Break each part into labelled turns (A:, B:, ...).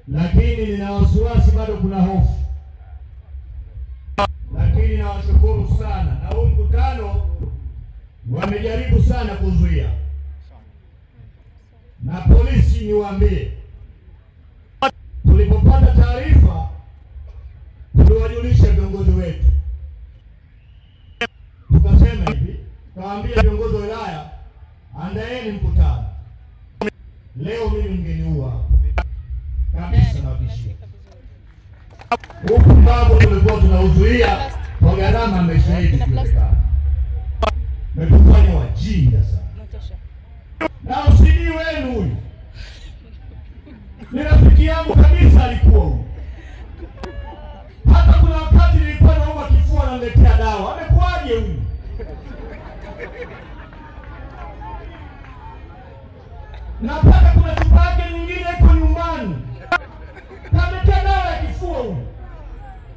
A: lakini nina wasiwasi, bado kuna hofu, lakini nawashukuru sana, na huu mkutano wamejaribu sana kuzuia, na polisi niwaambie, tulipopata taarifa tuliwajulisha viongozi wetu, tukasema hivi, tukawaambia viongozi wa wilaya, andaeni mkutano. Leo mimi mngeniua kabisa na bishia. Huku mambo tulikuwa tunauzuia kwa gharama ya maisha yetu kuwezekana. Metufanya wajinga sana. Na usini wenu huyu, ni rafiki yangu kabisa alikuwa huyu. Hata kuna wakati nilikuwa naomba kifua ananiletea dawa. Amekuaje huyu? Napata kuna chupa yake nyingine iko nyumbani. Kametea dawa ya kifua huyu.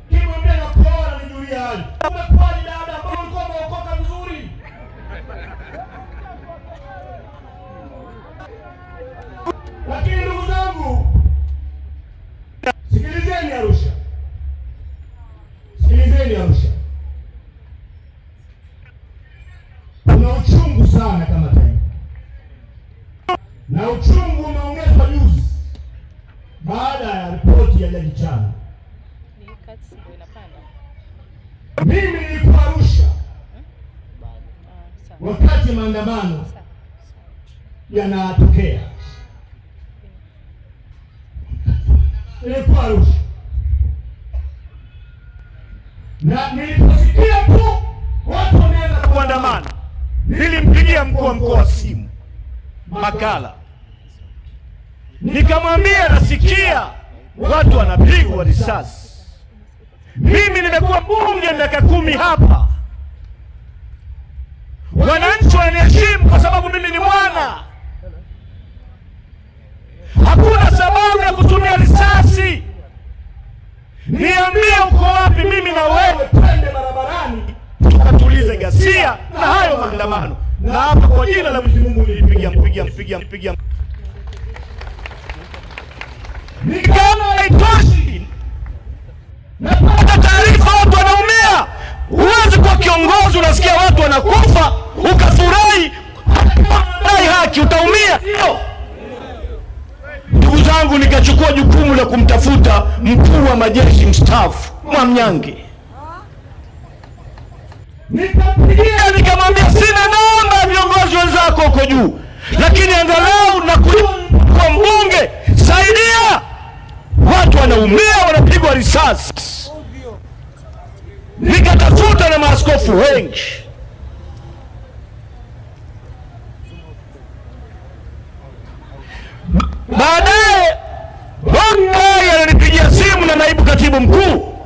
A: Kimwambia na kuoa na nijulia hali. Umekuaje dada? Mbona ulikuwa umeokoka vizuri? Lakini ndugu zangu, sikilizeni Arusha. Sikilizeni Arusha. Kuna uchungu sana kama taifa. Na uchungu umeongezwa juzi baada ya ripoti ya Jaji Chana. Mimi nilikuwa Arusha wakati maandamano yanatokea. Nilikuwa Arusha na niliposikia tu watu wameanza kuandamana, nilimpigia mkuu wa mkoa simu Makala, nikamwambia nasikia watu wanapigwa risasi. Mimi nimekuwa mbunge miaka 10 hapa, wananchi waniheshimu kwa sababu mimi ni mwana. Hakuna sababu ya kutumia risasi. Niambie uko wapi mimi na wewe twende barabarani tukatulize ghasia na hayo maandamano. Na hapa kwa jina la Mwenyezi Mungu nilipiga. Nikama haitoshi, napata taarifa watu wanaumia. Huwezi kuwa kiongozi unasikia watu wanakufa ukafurahi, dai haki, utaumia. Ndugu zangu, nikachukua jukumu la kumtafuta mkuu wa majeshi mstaafu Mwamnyange. Nikampigia nikamwambia, sina namba ya viongozi wenzako huko juu, lakini angalau na kwa mbunge saidia, watu wanaumia, wanapigwa risasi. Nikatafuta na maaskofu wengi. Baadaye Bongai alinipigia simu na naibu katibu mkuu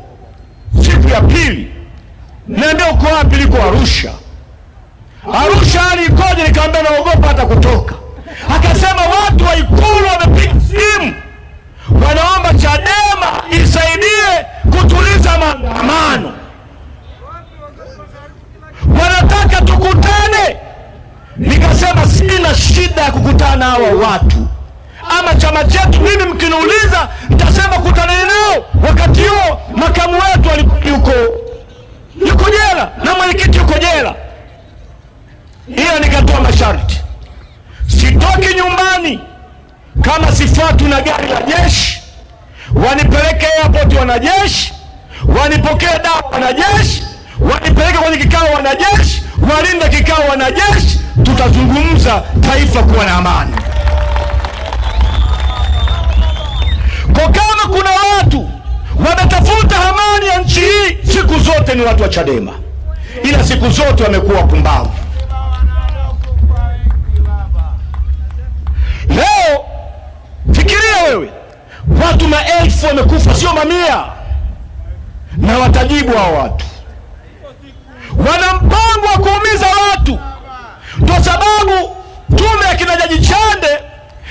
A: siku ya pili, niambia uko wapi? Liko Arusha. Arusha hali ikoje? Nikamwambia naogopa hata kutoka. Akasema watu wa Ikulu wamepiga simu, wanaomba Chadema isaidie kutuliza maandamano, wanataka tukutane. Nikasema sina shida ya kukutana hawa watu, ama chama chetu mimi mkiniuliza nitasema kutaneni nao. Wakati huo makamu wetu yuko jela na mwenyekiti yuko jela. Ila nikatoa masharti, sitoki nyumbani kama sifuatwi na gari la jeshi, wanipeleke airport wanajeshi, wanipokee dawa wanajeshi, wanipeleke kwenye kikao wanajeshi, walinde kikao wanajeshi, tutazungumza taifa kuwa na amani. Kwa kama kuna watu wametafuta amani ya nchi hii, siku zote ni watu wa Chadema, ila siku zote wamekuwa pumbavu. Leo fikiria wewe, watu maelfu wamekufa, sio mamia, na watajibu hao watu. Wana mpango wa kuumiza watu. Ndio sababu tume ya kina Jaji Chande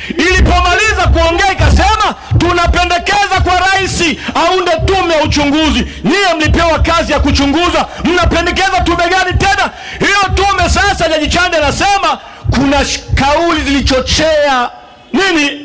A: ilipomaliza kuongea ikasema tunapendekeza kwa rais aunde tume ya uchunguzi. Nyie mlipewa kazi ya kuchunguza, mnapendekeza tume gani tena? Hiyo tume sasa, Jaji Chande anasema kuna kauli zilichochea nini?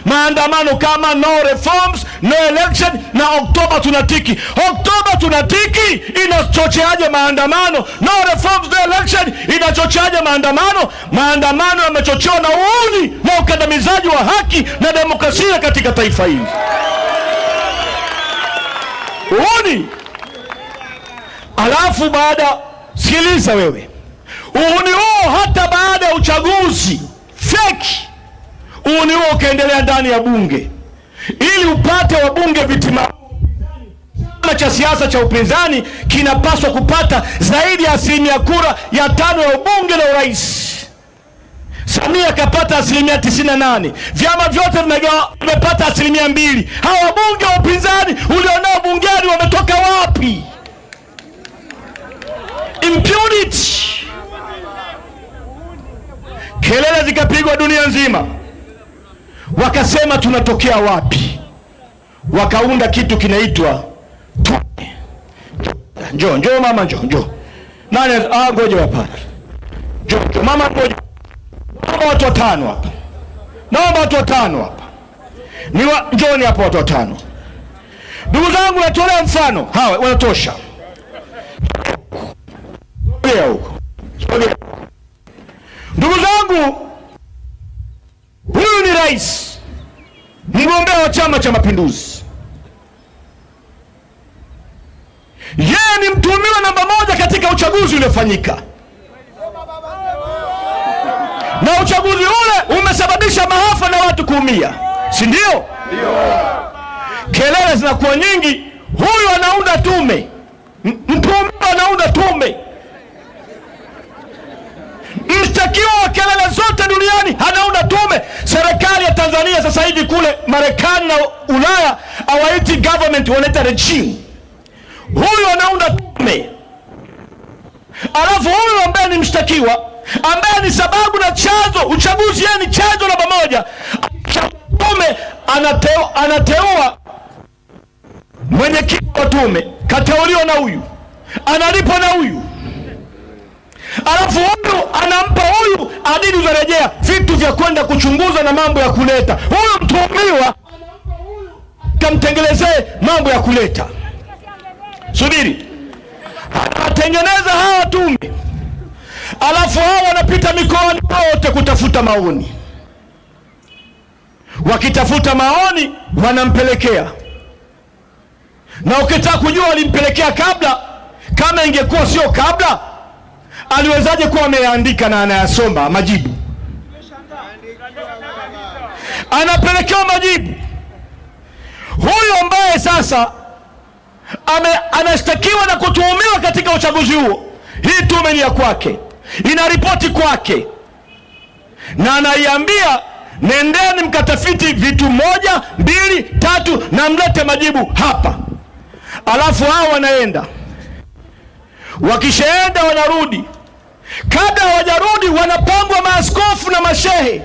A: maandamano kama no reforms, no election na Oktoba tunatiki. Oktoba tunatiki inachocheaje maandamano? No reforms, no election inachocheaje maandamano? Maandamano yamechochewa na uuni na ukandamizaji wa haki na demokrasia katika taifa hili. Uuni. Alafu sikiliza wewe, uuni huo hata baada ya uchaguzi feki, uuni huo ukaendelea ndani ya bunge ili upate wabunge vitima. Chama cha siasa cha upinzani kinapaswa kupata zaidi ya 5% ya ubunge na urais. Samia kapata 98%. Vyama vyote vimepata 2%. Hawa wabunge wa upinzani ulionao bungeni wametoka wapi? Impunity. Kelele zikapigwa dunia nzima, wakasema tunatokea wapi? Wakaunda kitu kinaitwa tume. Njoo mama, njoo. Nani? Ngoja hapa. Njoo mama, ngoja. Naomba watu 5 hapa. Naomba watu 5 hapa. Njooni hapa watu 5. Ndugu zangu, natolea mfano. Hawa wanatosha. Sogea huko. Sogea. Ndugu zangu, huyu ni rais, mgombea wa Chama cha Mapinduzi. Yeye ni mtuhumiwa namba 1 katika uchaguzi uliofanyika, na uchaguzi ule umesababisha maafa na watu kuumia, si ndio? Kelele zinakuwa nyingi, huyu anaunda tume, mtuhumiwa anaunda tume, mshtakiwa wa kelele zote duniani anaunda tume. Serikali ya Tanzania sasa hivi kule Marekani na Ulaya hawaiti government, wanaita regime. Huyu anaunda tume, alafu huyu ambaye ni mshtakiwa, ambaye ni sababu na chanzo uchaguzi, yeye ni chanzo namba 1. Tume anateua mwenyekiti wa tume, kateuliwa na huyu, analipwa na huyu, alafu huyu anampa huyu adili za rejea, vitu vya kwenda kuchunguza na mambo ya kuleta. Huyu mtuhumiwa kamtengelezee mambo ya kuleta. Subiri, anatengeneza hawa tume, alafu hawa wanapita mikoani wote kutafuta maoni. Wakitafuta maoni wanampelekea, na ukitaka kujua walimpelekea kabla, kama ingekuwa sio kabla, aliwezaje kuwa ameandika na anayasoma majibu? Anapelekewa majibu. Huyo ambaye sasa anashtakiwa na kutuhumiwa katika uchaguzi huo, hii tume ni ya kwake, inaripoti kwake, na anaiambia nendeni mkatafiti vitu 1, 2, 3 na mlete majibu hapa. Alafu hao wanaenda, wakishaenda wanarudi. Kabla hawajarudi wanapangwa maaskofu na mashehe.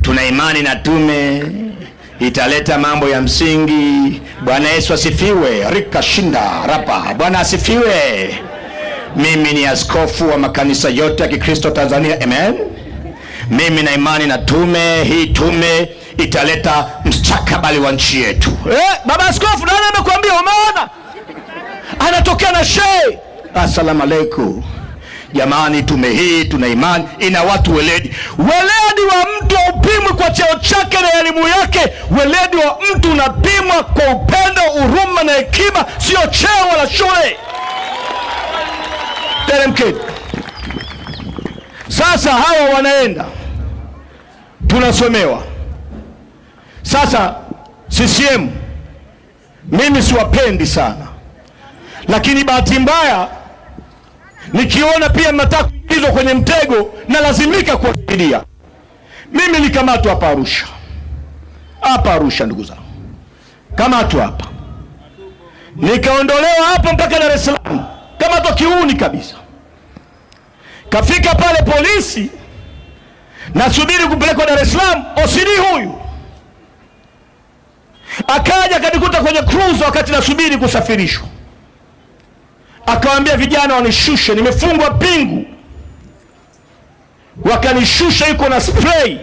A: Tuna imani na tume italeta mambo ya msingi. Bwana Yesu asifiwe. Rika shinda rapa. Bwana asifiwe. Mimi ni askofu wa makanisa yote ya Kikristo Tanzania. Amen. Mimi na imani na tume hii. Tume italeta mstakabali wa nchi yetu. Baba askofu, nani amekuambia? Umeona anatokea na shehe. Asalamu alaykum. Jamani, tume hii tuna imani ina watu weledi. Weledi wa mtu upimwi kwa cheo chake na elimu yake. Weledi wa mtu unapimwa kwa upendo, huruma na hekima, sio cheo wala shule. Teremkeni. Sasa hawa wanaenda, tunasomewa. Sasa CCM mimi siwapendi sana, lakini bahati mbaya nikiona pia mnataka kuingizwa kwenye mtego na lazimika kuwasaidia. Mimi nikamatwa hapa Arusha. Hapa Arusha, ndugu zangu, kamatwa hapa, nikaondolewa hapa mpaka Dar es Salaam, kamatwa kiuni kabisa. Kafika pale polisi, nasubiri kupelekwa Dar es Salaam. OCD huyu akaja akanikuta kwenye cruise wakati nasubiri kusafirishwa, akawaambia vijana wanishushe, nimefungwa pingu. Wakanishusha, yuko na spray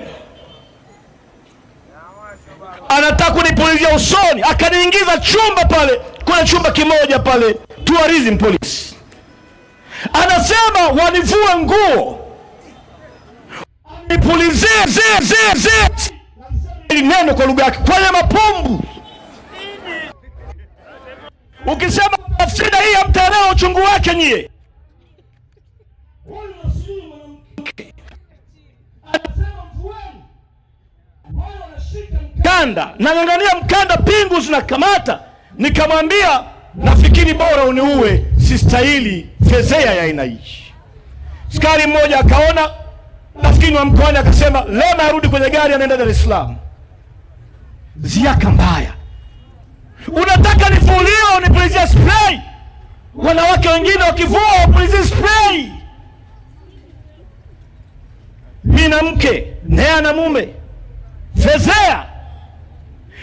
A: anataka kunipulizia usoni, akaniingiza chumba pale, kuna chumba kimoja pale tourism police, anasema wanivue nguo, nipulizie neno kwa lugha yake kwenye mapumbu. Ukisema tafsiri hii hamtaelewa uchungu wake nyie. Mkanda, nang'ang'ania mkanda, pingu zinakamata. Nikamwambia nafikiri bora uniue, sistahili fezea ya aina hii. Askari mmoja akaona, nafikiri wa mkoani, akasema Lema arudi kwenye gari, anaenda Dar es Salaam. Ziaka mbaya. Unataka nifulie unipulizie spray? Wanawake wengine wakivua wapulizie spray. Mimi na mke, naye ana mume. Fezea.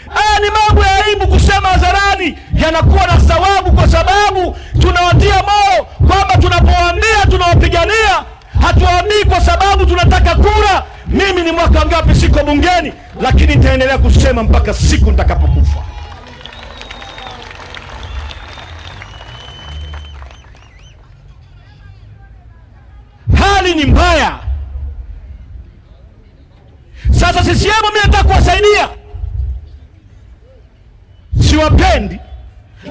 A: Haya ni mambo ya aibu kusema hadharani, yanakuwa na thawabu kwa sababu tunawatia moyo kwamba tunapowaambia tunawapigania, hatuwaambii kwa sababu tunataka kura. Mimi ni mwaka ngapi siko bungeni, lakini nitaendelea kusema mpaka siku nitakapokufa. Hali ni mbaya. Sasa CCM mimi nataka kuwasaidia. Siwapendi,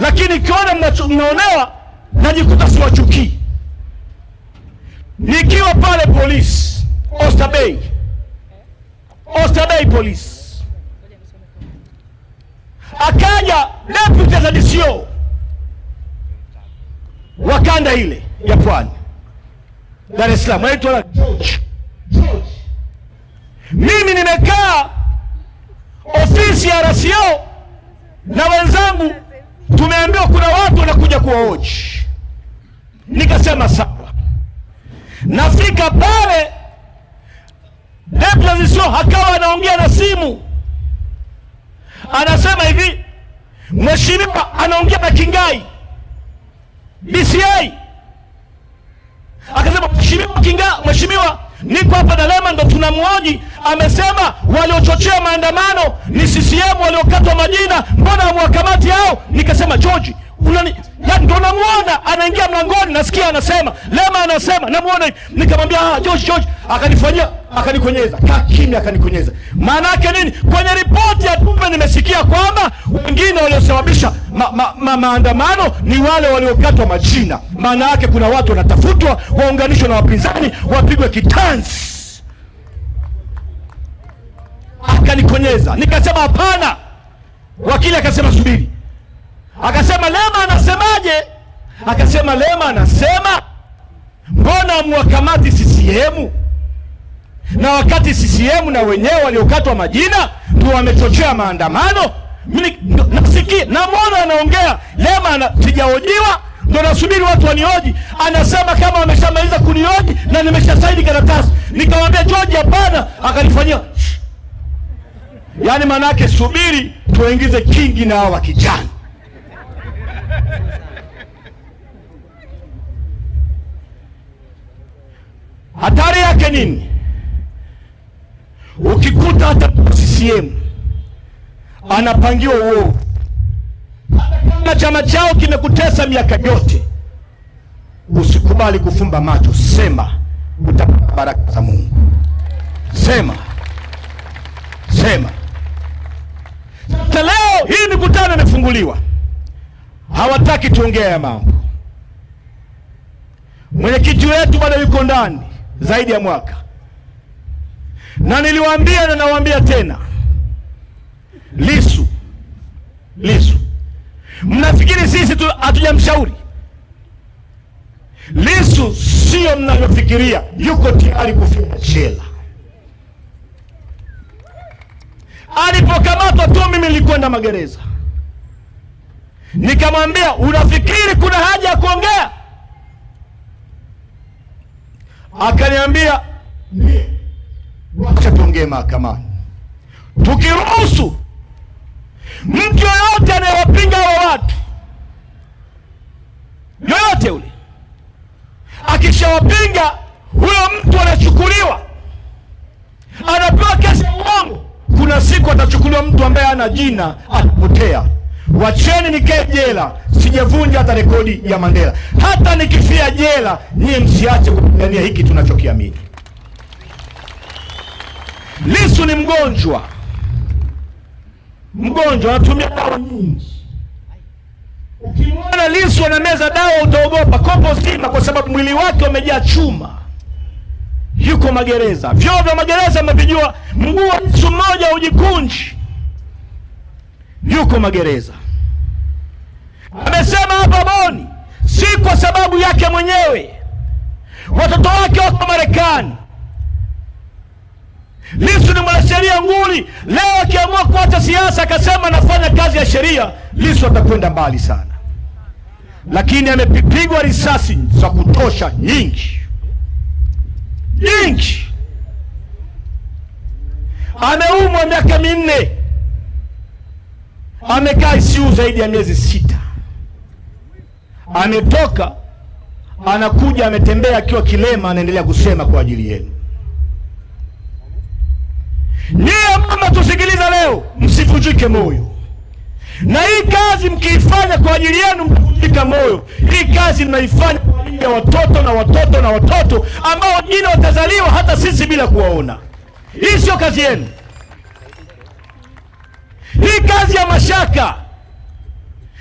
A: lakini kiona mnaonewa najikuta siwachukii. Nikiwa pale polisi Oyster Bay polisi, akaja deputy ZDCO wa kanda ile ya Pwani Dar es Salaam, anaitwa George. Mimi nimekaa ofisi ya RCO na wenzangu, tumeambiwa kuna watu wanakuja kuwahoji. Nikasema sawa. Nafika pale, deputy ZDCO akawa anaongea na simu, anasema hivi, mheshimiwa anaongea na Kingai DCI. Akasema mheshimiwa, niko hapa na Lema ndo tunamhoji, amesema waliochochea maandamano ni CCM waliokatwa majina, mbona hamwakamati hao? Nikasema George, ndo namuona anaingia mlangoni, nasikia anasema Lema anasema, namuona. Nikamwambia George, akanikonyeza, kaa kimya, akanikonyeza. Maana yake nini? Kwenye ripoti ya tume nimesikia kwamba wengine waliosababisha maandamano ni wale waliokatwa majina. Maana yake kuna watu wanatafutwa, waunganishwe na wapinzani, wapigwe kitanzi. Akanikonyeza. Nikasema hapana. Wakili akasema subiri. Akasema Lema anasemaje? Akasema Lema anasema mbona mwakamati CCM, na wakati CCM na wenyewe waliokatwa majina ndio wamechochea maandamano. Mimi nasikia namwona anaongea Lema, sijahojiwa, ndio nasubiri watu wanihoji. Anasema kama wameshamaliza kunihoji na nimeshasaini karatasi. Nikamwambia George hapana, akanifanyia yaani manake subiri tuingize kingi na hawa kijana. Hatari yake nini? Ukikuta hata CCM anapangiwa uovu, kama chama chao kimekutesa miaka yote, usikubali kufumba macho. Sema utapata baraka za Mungu. Sema. Sasa leo hii mikutano imefunguliwa, hawataki tuongee ya mambo. Mwenyekiti wetu bado yuko ndani zaidi ya mwaka, na niliwaambia na nawaambia tena, Lissu, mnafikiri sisi hatujamshauri? Lissu sio mnavyofikiria, yuko tayari kufika jela. Alipokamatwa tu mimi nilikwenda magereza, nikamwambia unafikiri kuna haja ya kuongea? Akaniambia wacha tuongee mahakamani. Tukiruhusu mtu yoyote anayewapinga hao watu, yoyote ule akishawapinga, huyo mtu anachukuliwa, anapewa kesi ya uongo, kuna siku atachukuliwa wa mtu ambaye hana jina atapotea. Wacheni nikae jela, sijavunja hata rekodi ya Mandela. Hata nikifia jela, niye msiache kupigania hiki tunachokiamini. Lissu ni mgonjwa, anatumia dawa nyingi. Ukimwona Lissu anameza dawa utaogopa kopo zima, kwa sababu mwili wake umejaa chuma. Yuko magereza, vyoo vya magereza mnavijua, mguu wa Lissu mmoja ujikunji. Yuko magereza. Amesema hapa Boni, si kwa sababu yake mwenyewe, watoto wake wako Marekani. Lissu ni mwanasheria nguli. Leo akiamua kuacha siasa akasema nafanya kazi ya sheria, Lissu atakwenda mbali sana. Lakini amepigwa risasi za kutosha nyingi. Ameumwa miaka 4. Amekaa ICU zaidi ya miezi 6. Ametoka, anakuja, ametembea akiwa kilema, anaendelea kusema kwa ajili yenu. Niye mama tusikiliza leo, msivunjike moyo. Na hii kazi mkiifanya kwa ajili yenu mtavunjika moyo. Hii kazi mnaifanya kwa ajili ya watoto na watoto na watoto ambao wengine watazaliwa hata sisi bila kuwaona. Hii sio kazi yenu. Hii kazi ya mashaka.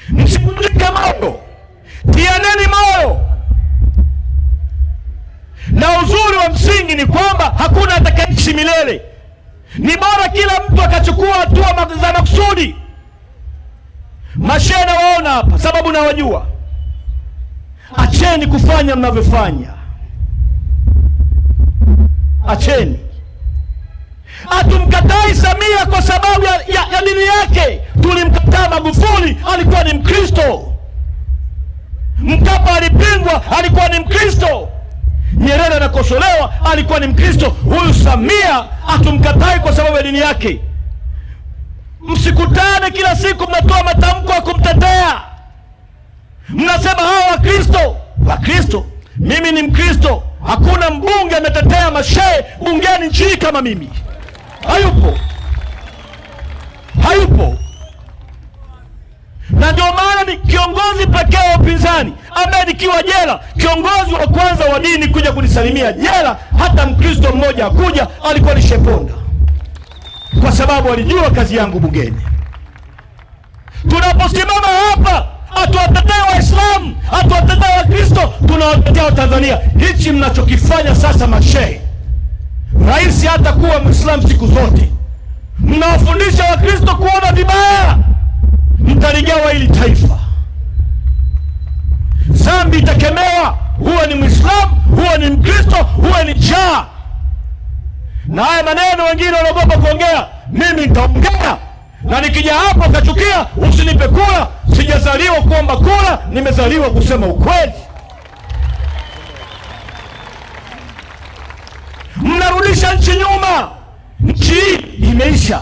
A: Msivunjike moyo, tianeni moyo. Na uzuri wa msingi ni kwamba hakuna atakayeishi milele. Ni bora kila mtu akachukua hatua za makusudi. Mashehe nawaona hapa, sababu nawajua. Acheni kufanya mnavyofanya, acheni. Hatumkatai Samia kwa sababu ya dini yake. Tulimkataa Magufuli, alikuwa ni Mkristo. Mkapa alipingwa, alikuwa ni Mkristo. Nyerere anakosolewa, alikuwa ni Mkristo. Huyu Samia hatumkatai kwa sababu ya dini yake. Msikutane kila siku mnatoa matamko ya kumtetea. Mnasema hawa Wakristo. Mimi ni Mkristo. Hakuna mbunge ametetea mashehe bungeni nchini kama mimi. Hayupo. Na ndio maana ni kiongozi pekee wa upinzani ambaye nikiwa jela, kiongozi wa kwanza wa dini kuja kunisalimia jela, hata Mkristo mmoja hakuja, alikuwa ni Sheponda, kwa sababu alijua kazi yangu bungeni. Tunaposimama hapa, hatuwatetee Waislamu, hatuwatetee Wakristo, tunawatetea Watanzania. Hichi mnachokifanya sasa mashehe, rais hata kuwa Muislamu siku zote, mnawafundisha Wakristo kuona vibaya, mtaligawa hili taifa. Zambi itakemewa, huwe ni Muislamu, huwe ni Mkristo, huwe ni jaa. Na haya maneno wengine wanaogopa kuongea, mimi nitaongea. Na nikija hapo kachukia, usinipe kula. Sijazaliwa kuomba kula, nimezaliwa kusema ukweli. Mnarudisha nchi nyuma. Nchi hii imeisha,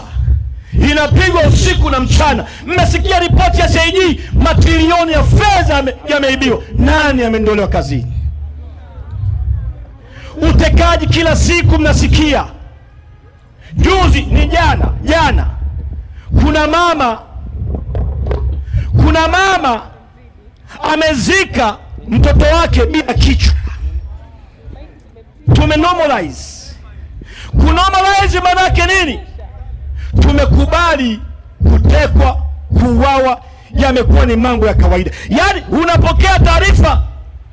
A: inapigwa usiku na mchana. Mmesikia ripoti ya CAG, matrilioni ya fedha yameibiwa. Nani ameondolewa kazini? Utekaji kila siku mnasikia. Juzi ni jana kuna mama amezika mtoto wake bila kichwa. Tumenormalize. Kunormalize maana yake nini? Tumekubali kutekwa, kuuawa, yamekuwa ni mambo ya kawaida. Yaani unapokea taarifa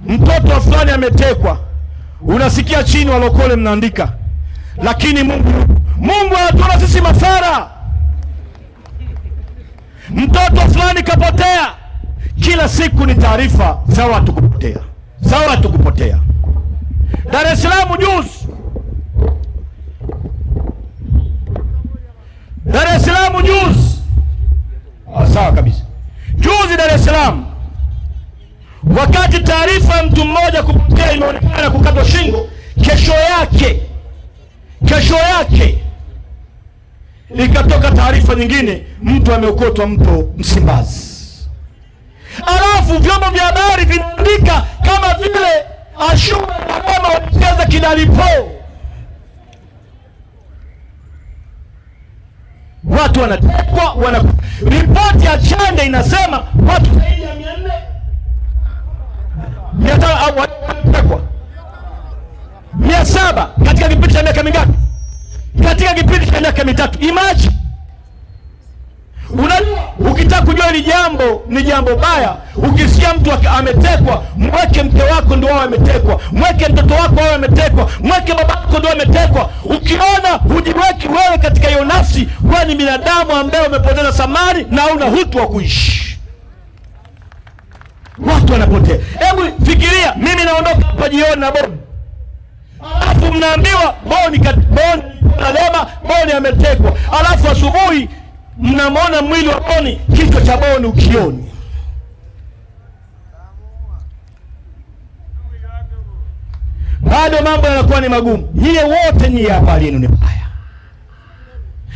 A: mtoto wa fulani ametekwa, unasikia chini walokole mnaandika, lakini Mungu anatuona sisi mafara. Mtoto fulani kapotea, kila siku ni taarifa za watu kupotea. Dar es Salaam juzi, sawa kabisa. Juzi Dar es Salaam, wakati taarifa ya mtu mmoja kupotea imeonekana kukatwa shingo, kesho yake ikatoka taarifa nyingine, mtu ameokotwa mto Msimbazi. Alafu vyombo vya habari vinaandika kama vile Ashura na mama walicheza kidalipo. watu wanatekwa, ripoti ya Chande inasema watu zaidi ya 400 wanatekwa, 700 katika kipindi cha miaka mingapi? Katika kipindi cha miaka mitatu. Imagine. Ukitaka kujua ni jambo baya, ukisikia mtu ametekwa, mweke mke wako ndio wao ametekwa, mweke mtoto wako wao ametekwa, mweke baba yako ndio ametekwa. Ukiona hujiweki wewe katika hiyo nafsi, wewe ni binadamu ambaye umepoteza thamani na una hutu wa kuishi. Watu wanapotea. Hebu fikiria, mimi naondoka hapa jioni na Boni, alafu mnaambiwa Boni Lema Boni ametekwa, alafu asubuhi mnamwona mwili wa Boni, kichwa cha Boni ukioni. Bado mambo yanakuwa ni magumu. Nyie wote nyie hapa alienu ni mbaya,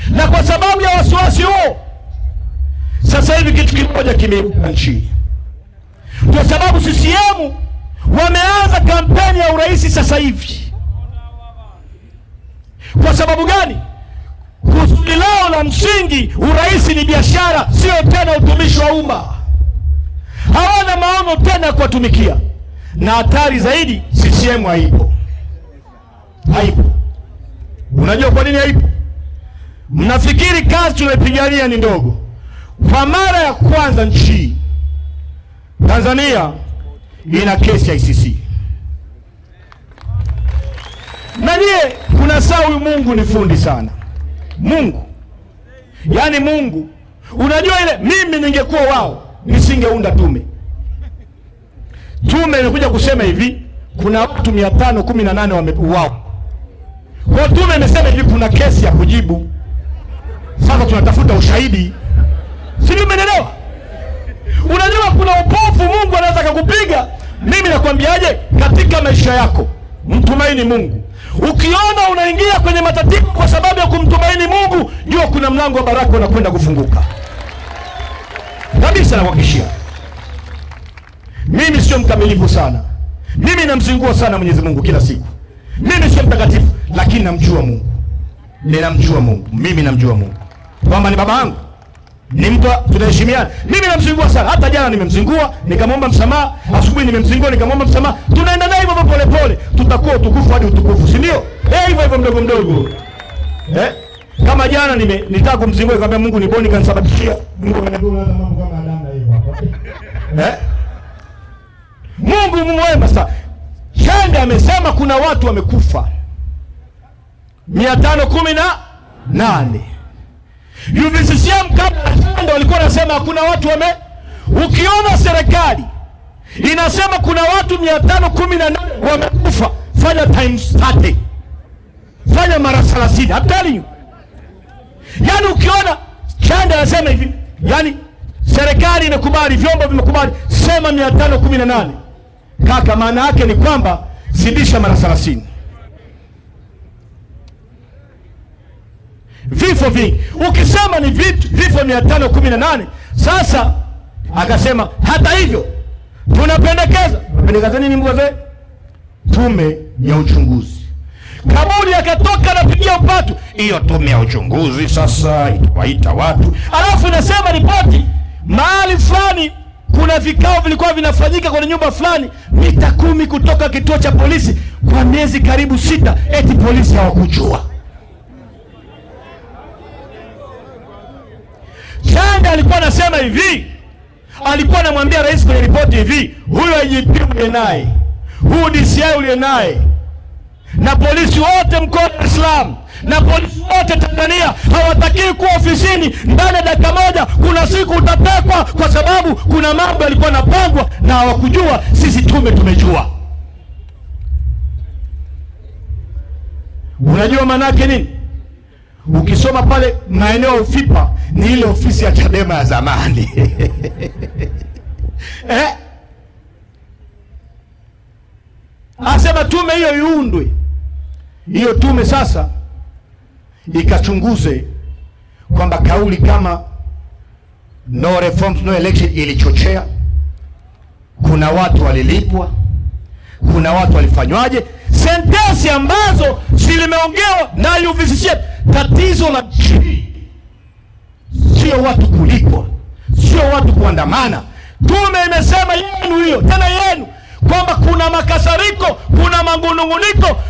A: na kwa sababu ya wasiwasi huo, sasa hivi kitu kimoja kimeibuka nchini. Kwa sababu CCM wameanza kampeni ya urais sasa hivi. Kwa sababu gani? Kusudi lao la msingi, urais ni biashara, sio tena utumishi wa umma. Hawana maono tena kuwatumikia. Na hatari zaidi, CCM haipo. Unajua kwa nini haipo? Mnafikiri kazi tunaipigania ni ndogo? Kwa mara ya kwanza nchi Tanzania ina kesi ya ICC. Na nyie, kuna saa huyu Mungu ni fundi sana. Mungu. Yaani Mungu. Unajua ile, mimi ningekuwa wao, nisingeunda tume. Tume imekuja kusema hivi, kuna watu 518 wameuawa. Kwa tume imesema hivi, kuna kesi ya kujibu. Sasa tunatafuta ushahidi. Sijui umeelewa? Unajua kuna upofu Mungu anaweza kukupiga. Mimi nakwambiaje, katika maisha yako mtumaini Mungu. Ukiona unaingia kwenye matatizo kwa sababu ya kumtumaini Mungu, jua kuna mlango wa baraka unakwenda kufunguka. Kabisa nakuhakikishia. Mimi sio mkamilifu sana. Mimi namzingua sana Mwenyezi Mungu kila siku. Mimi sio mtakatifu, lakini namjua Mungu. Ninamjua Mungu. Mimi namjua Mungu. Kwamba ni baba yangu. Ni mtu tunaheshimiana. Mimi namzingua sana. Hata jana nimemzingua, nikamwomba msamaha. Asubuhi nimemzingua, nikamwomba msamaha. Tunaenda naye hivyo pole pole. Tutakuwa utukufu hadi utukufu, si ndio? Hivyo hivyo mdogo mdogo. Kama jana nitaka kumzingua, nikamwambia Mungu ni Boni kanisababishia. Mungu ananiona mambo kama Adamu na Eva. Mungu mwema sana. Chande amesema kuna watu wamekufa 518. UVCCM kabla Chande walikuwa nasema hakuna watu Ukiona serikali inasema kuna watu 518 wamekufa, fanya times 30. Fanya mara 30. I'm telling you. Yaani ukiona Chande anasema hivi, yaani serikali inakubali, vyombo vimekubali, sema 518. Kaka, maana yake ni kwamba zidisha mara 30. Vifo vingi. Ukisema ni vifo 518, sasa akasema hata hivyo tunapendekeza nini mzee? Tume ya uchunguzi. Kaburi akatoka anapigia upatu, hiyo tume ya uchunguzi sasa itawaita watu. Alafu inasema ripoti mahali fulani kuna vikao vilikuwa vinafanyika kwenye nyumba fulani mita 10 kutoka kituo cha polisi kwa miezi karibu 6, eti polisi hawakujua. Chande alikuwa anasema hivi, alikuwa anamwambia rais kwenye ripoti hivi, huyo IGP uliye naye, huyu DCI uliye naye, na polisi wote mkoa wa Dar es Salaam na polisi wote Tanzania hawatakiwi kuwa ofisini ndani ya dakika moja. Kuna siku utatekwa kwa sababu kuna mambo yalikuwa yanapangwa na hawakujua. Sisi tume tumejua. Unajua maana yake nini? Ukisoma pale maeneo ya Ufipa, ni ile ofisi ya Chadema ya zamani. Asema tume hiyo iundwe. Hiyo tume sasa ikachunguze kwamba kauli kama no reforms no election ilichochea, kuna watu walilipwa, kuna watu walifanywaje, sentensi ambazo zilimeongewa na UVCCM. Tatizo la sio watu kulipwa, sio watu kuandamana. Tume imesema yenu hiyo, tena yenu, kwamba kuna makasariko, kuna mangununguniko,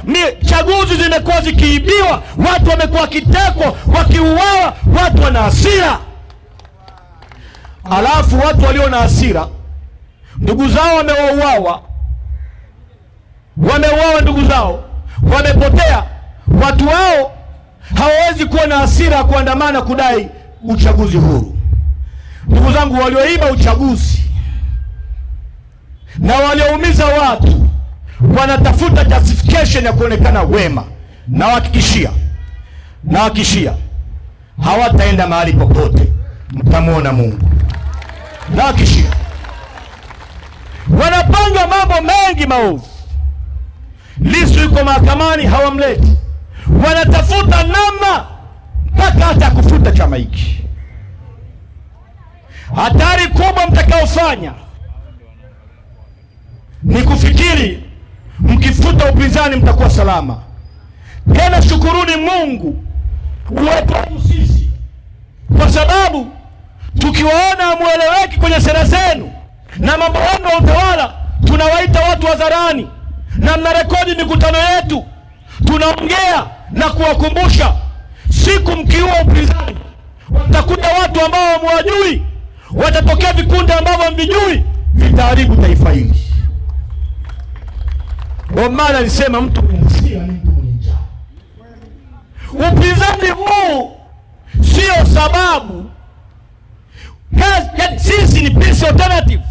A: chaguzi zimekuwa zikiibiwa, watu wamekuwa wakitekwa, wakiuawa, watu wana hasira. Alafu watu walio na hasira, ndugu zao wameuawa ndugu zao wamepotea, watu wao hawawezi kuwa na hasira kuandamana kudai uchaguzi huru. Ndugu zangu, walioiba uchaguzi na walioumiza watu wanatafuta justification ya kuonekana wema. Nawahakikishia hawataenda mahali popote, mtamwona Mungu. Nawahakikishia wanapanga mambo mengi maovu. Lissu yuko mahakamani, hawamleti. Wanatafuta namna mpaka hata kufuta chama hiki. Hatari kubwa mtakaofanya ni kufikiri mkifuta upinzani mtakuwa salama. Tena shukuruni Mungu uwepo wetu sisi, kwa sababu tukiwaona hamueleweki kwenye sera zenu na mambo yenu ya utawala, tunawaita watu hadharani na mnarekodi mikutano yetu, tunaongea na kuwakumbusha. Siku mkiua upinzani, watakuja watu ambao hamwajui, watatokea vikundi ambavyo hamvijui, vitaharibu taifa hili. Kwa maana alisema mtu mwenye ni mtu mwenye njaa. Upinzani huu sio sababu. Sisi ni peace alternative.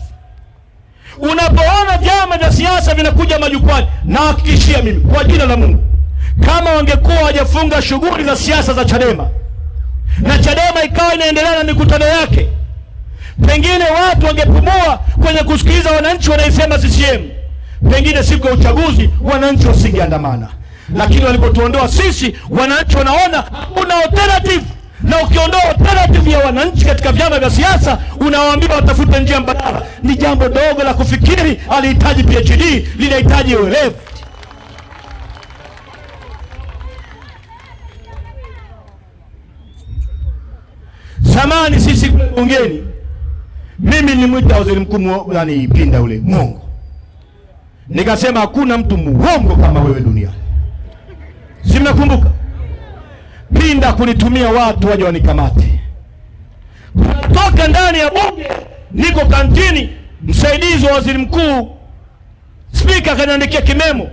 A: Unapoona vyama vya siasa vinakuja majukwani, na hakikishia mimi kwa jina la Mungu, kama wangekuwa hawajafunga shughuli za siasa za Chadema na Chadema ikawa inaendelea na mikutano yake, pengine watu wangepumua kwenye kusikiliza wananchi wanaisema CCM. Pengine siku ya uchaguzi wananchi wasingeandamana. Lakini walipotuondoa sisi, wananchi wanaona hakuna alternative. Na ukiondoa alternative ya wananchi katika vyama vya siasa, unawaambia watafute njia mbadala. Ni jambo dogo la kufikiri, alihitaji PhD, linahitaji uelevu. Zamani sisi kule bungeni, mimi nilimwita waziri mkuu Pinda ule Mungu. Nikasema hakuna mtu muongo kama wewe duniani. Si mnakumbuka? Pinda kunitumia watu waje wanikamate. Kutoka ndani ya bunge, niko kantini, msaidizi wa waziri mkuu, spika akaniandikia kimemo,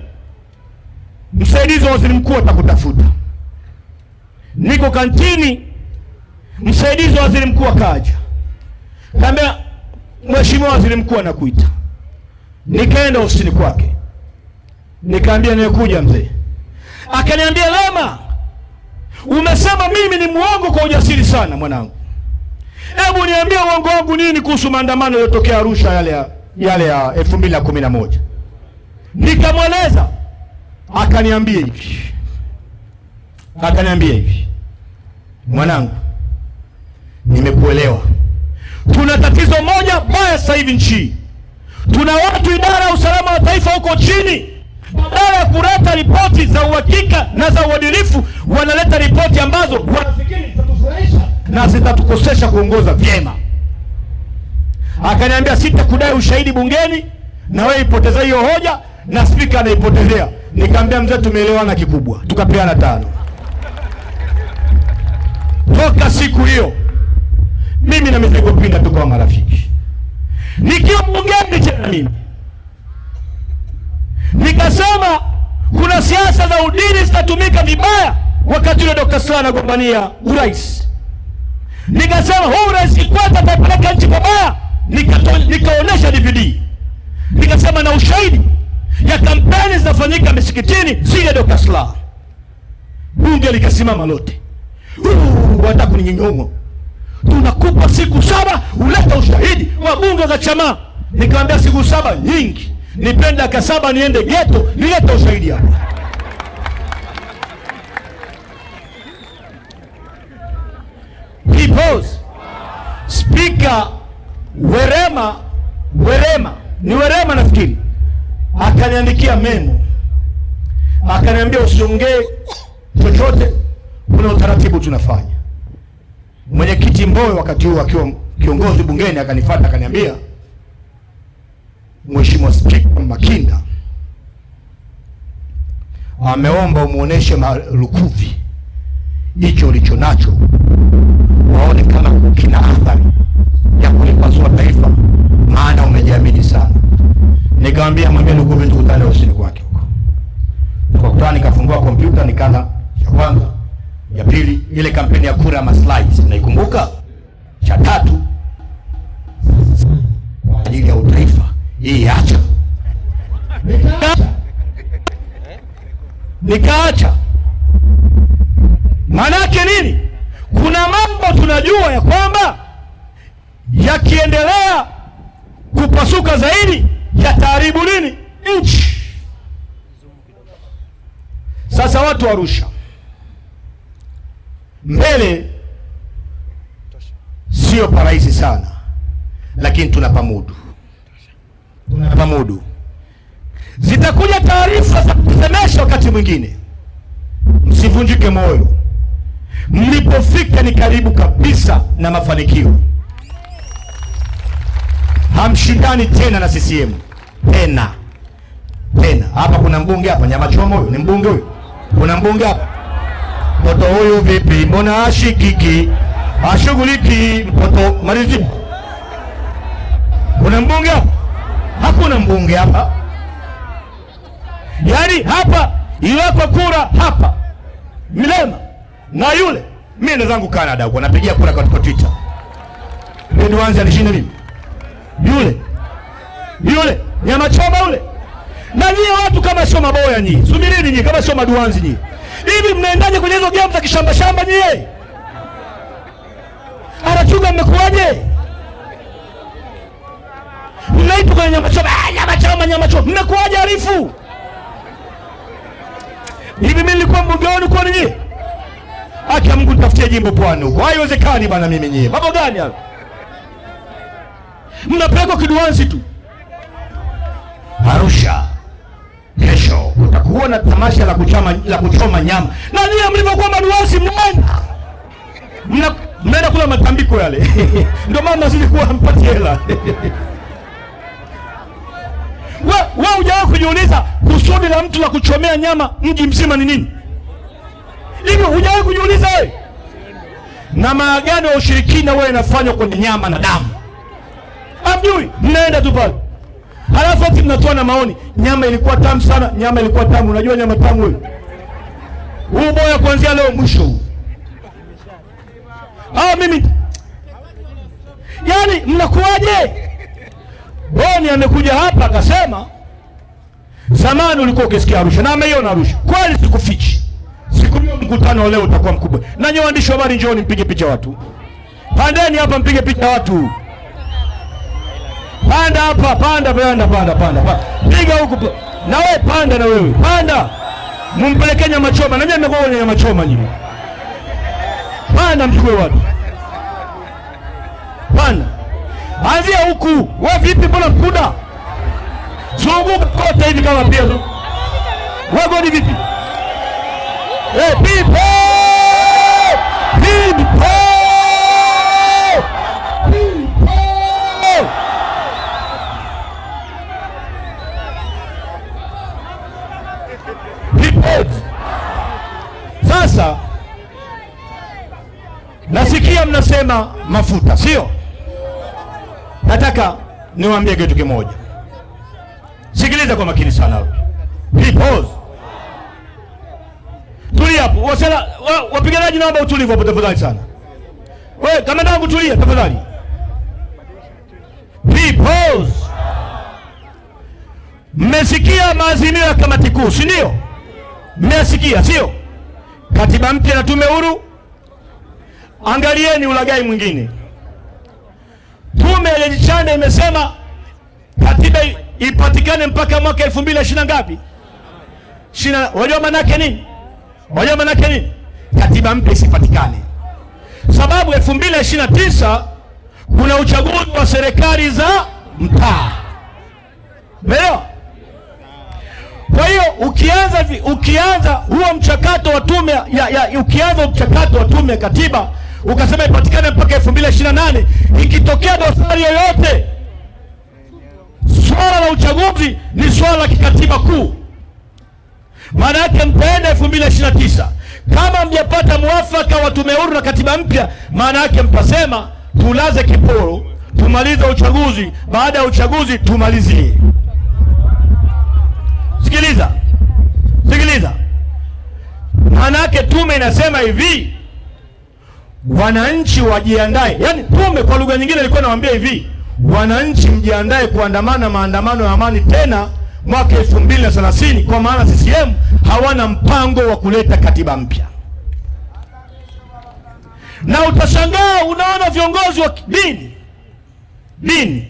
A: msaidizi wa waziri mkuu atakutafuta. Niko kantini, msaidizi wa waziri mkuu akaja, kaambia mheshimiwa waziri mkuu anakuita. Nikaenda ofisini kwake, nikaambia nimekuja mzee. Akaniambia, Lema, umesema mimi ni muongo kwa ujasiri sana mwanangu. Hebu niambie uongo wangu nini kuhusu maandamano yaliyotokea Arusha yale ya 2011. Nikamweleza, akaniambia hivi, mwanangu, nimekuelewa. Tuna tatizo moja baya sasa hivi nchi. Tuna watu idara ya usalama wa taifa huko chini, badala ya kuleta ripoti za uhakika na za uadilifu, wanaleta ripoti ambazo wanafikiri zitatufurahisha na zitatukosesha kuongoza vyema. Akaniambia, sitakudai ushahidi bungeni, na wewe ipoteza hiyo hoja, na spika anaipotezea. Nikamwambia, mzee, tumeelewana kikubwa. Tukapeana 5. Toka siku hiyo mimi na Mzee Pinda tukawa marafiki. Nikiwa bungeni tena mimi nikasema kuna siasa za udini zitatumika vibaya. Wakati ule Dr. Slaa anagombania urais, nikasema huu urais Kikwete atapeleka nchi pabaya. Nikaonesha DVD, nikasema na ushahidi ya kampeni zinafanyika misikitini zile ya Dr. Slaa. Bunge likasimama lote, wataka kuninyonga. Tunakupa siku 7 uleta ushahidi wa bunge za chama. Nikamwambia siku 7 nyingi, nipenda ka 7 niende ghetto nileta ushahidi hapo. People's Speaker Werema nafikiri akaniandikia memo, akaniambia usiongee chochote, kuna utaratibu tunafanya. Mwenyekiti Freeman Mbowe wakati huo akiwa kiongozi bungeni akanifuata akaniambia, Mheshimiwa Spika Makinda ameomba umuoneshe Lukuvi hicho ulicho nacho, waone kama kina athari ya kulipasua taifa, maana umejiamini sana. Nikamwambia mwambie Lukuvi tukutane ofisini kwake huko. Tukakutana, nikafungua kompyuta nikaanza ya kwanza, ya pili, ile kampeni ya kura maslahi naikumbuka, cha tatu kwa ajili ya utaifa hii acha. Nikaacha. Manake nini? Kuna mambo tunajua ya kwamba yakiendelea kupasuka zaidi yataharibu nini? Nchi. Sasa watu wa Arusha, mbele sio parahisi sana, lakini tunapamudu. Zitakuja taarifa za kusemesha wakati mwingine. Msivunjike moyo. Mlipofika ni karibu kabisa na mafanikio. Hamshindani tena na CCM. Tena. Hapa kuna mbunge hapa, Nyamachoma huyo, ni mbunge huyo. Kuna mbunge hapa. Mtoto huyu vipi? Mbona ashikiki? Ashughuliki mtoto malizi. Kuna mbunge hapa? Hakuna mbunge hapa. Yaani hapa iwekwa kura hapa Milema na yule, mimi na zangu Canada huko napigia kura kwa Twitter. Ndio wanza alishinda nini? Yule Nyamachoma yule. Na nyie watu kama sio maboya nyie. Subirini nyie kama sio maduanzi nyie. Hivi mnaendaje kwenye hizo game za kishamba shamba nyie? Anachunga mmekuaje? Mnaitu kwenye Nyamachoma. Mmekuaje Arifu? Hivi mimi nilikuwa mbunge wenu kwa nini? Acha Mungu nitafutie jimbo Pwani huko. Haiwezekani bana mimi nyie. Baba gani hapo? Mnapelekwa kiduanzi tu. Arusha kesho utakuwa na tamasha la kuchoma nyama. Na nyie mlivyokuwa maduanzi mnaenda kula matambiko yale. Ndio maana zilikuwa hampati hela. Wewe hujawahi kujiuliza kusudi la mtu la kuchomea nyama mji mzima ni nini? Hivi hujawahi kujiuliza wewe? Na maagano ya ushirikina wewe inafanywa kwenye nyama na damu. Hamjui? Mnaenda tu pale. Halafu ati mnatoa na maoni, nyama ilikuwa tamu sana, nyama ilikuwa tamu. Unajua nyama tamu wewe? Huu boya kuanzia leo mwisho huu. Mimi. Yaani mnakuaje? Boni amekuja hapa akasema zamani ulikuwa ukisikia Arusha na ameiona Arusha. Kweli sikufichi. Siku hiyo mkutano leo utakuwa mkubwa. Na nyinyi waandishi wa habari njooni mpige picha watu. Pandeni hapa mpige picha watu. Panda hapa, panda. Piga huko. Na wewe panda na wewe. Panda. Mumpelekee Nyamachoma. Na nyinyi mmekuwa kwenye Nyamachoma nyinyi. Panda mchukue watu. Panda. Anzia huku. Wewe vipi mbona mkuda? Zunguka kote hivi kama pia. Wewe godi vipi? People! Sasa nasikia mnasema mafuta, sio? Nataka niwaambie kitu kimoja. Sikiliza kwa makini sana. People. Tulia hapo. Wasela wapiganaji naomba utulivu hapo tafadhali sana. Wewe kama ndio kutulia tafadhali. People. Mmesikia maazimio ya kamati kuu, si ndio? Mmesikia, sio? Katiba mpya na tume huru. Angalieni ulaghai mwingine. Tume ya Chande imesema katiba ipatikane mpaka mwaka 2020 ngapi? Wajua manake nini? Katiba mpya isipatikane. Sababu 2029 kuna uchaguzi wa serikali za mtaa. Umeelewa? Kwa hiyo ukianza huo mchakato wa tume ukianza mchakato wa tume ya katiba ukasema ipatikane mpaka 2028. Ikitokea dosari yoyote, swala la uchaguzi ni swala la kikatiba kuu. Maana yake mtaenda 2029 kama mjapata mwafaka wa tume huru na katiba mpya, maana yake mtasema tulaze kiporo, tumalize uchaguzi, baada ya uchaguzi tumalizie. Sikiliza. Maana yake tume inasema hivi, wananchi wajiandae. Yaani tume kwa lugha nyingine ilikuwa inawaambia hivi, wananchi mjiandae kuandamana maandamano ya amani tena mwaka 2030, kwa maana CCM hawana mpango wa kuleta katiba mpya. Na utashangaa unaona viongozi wa dini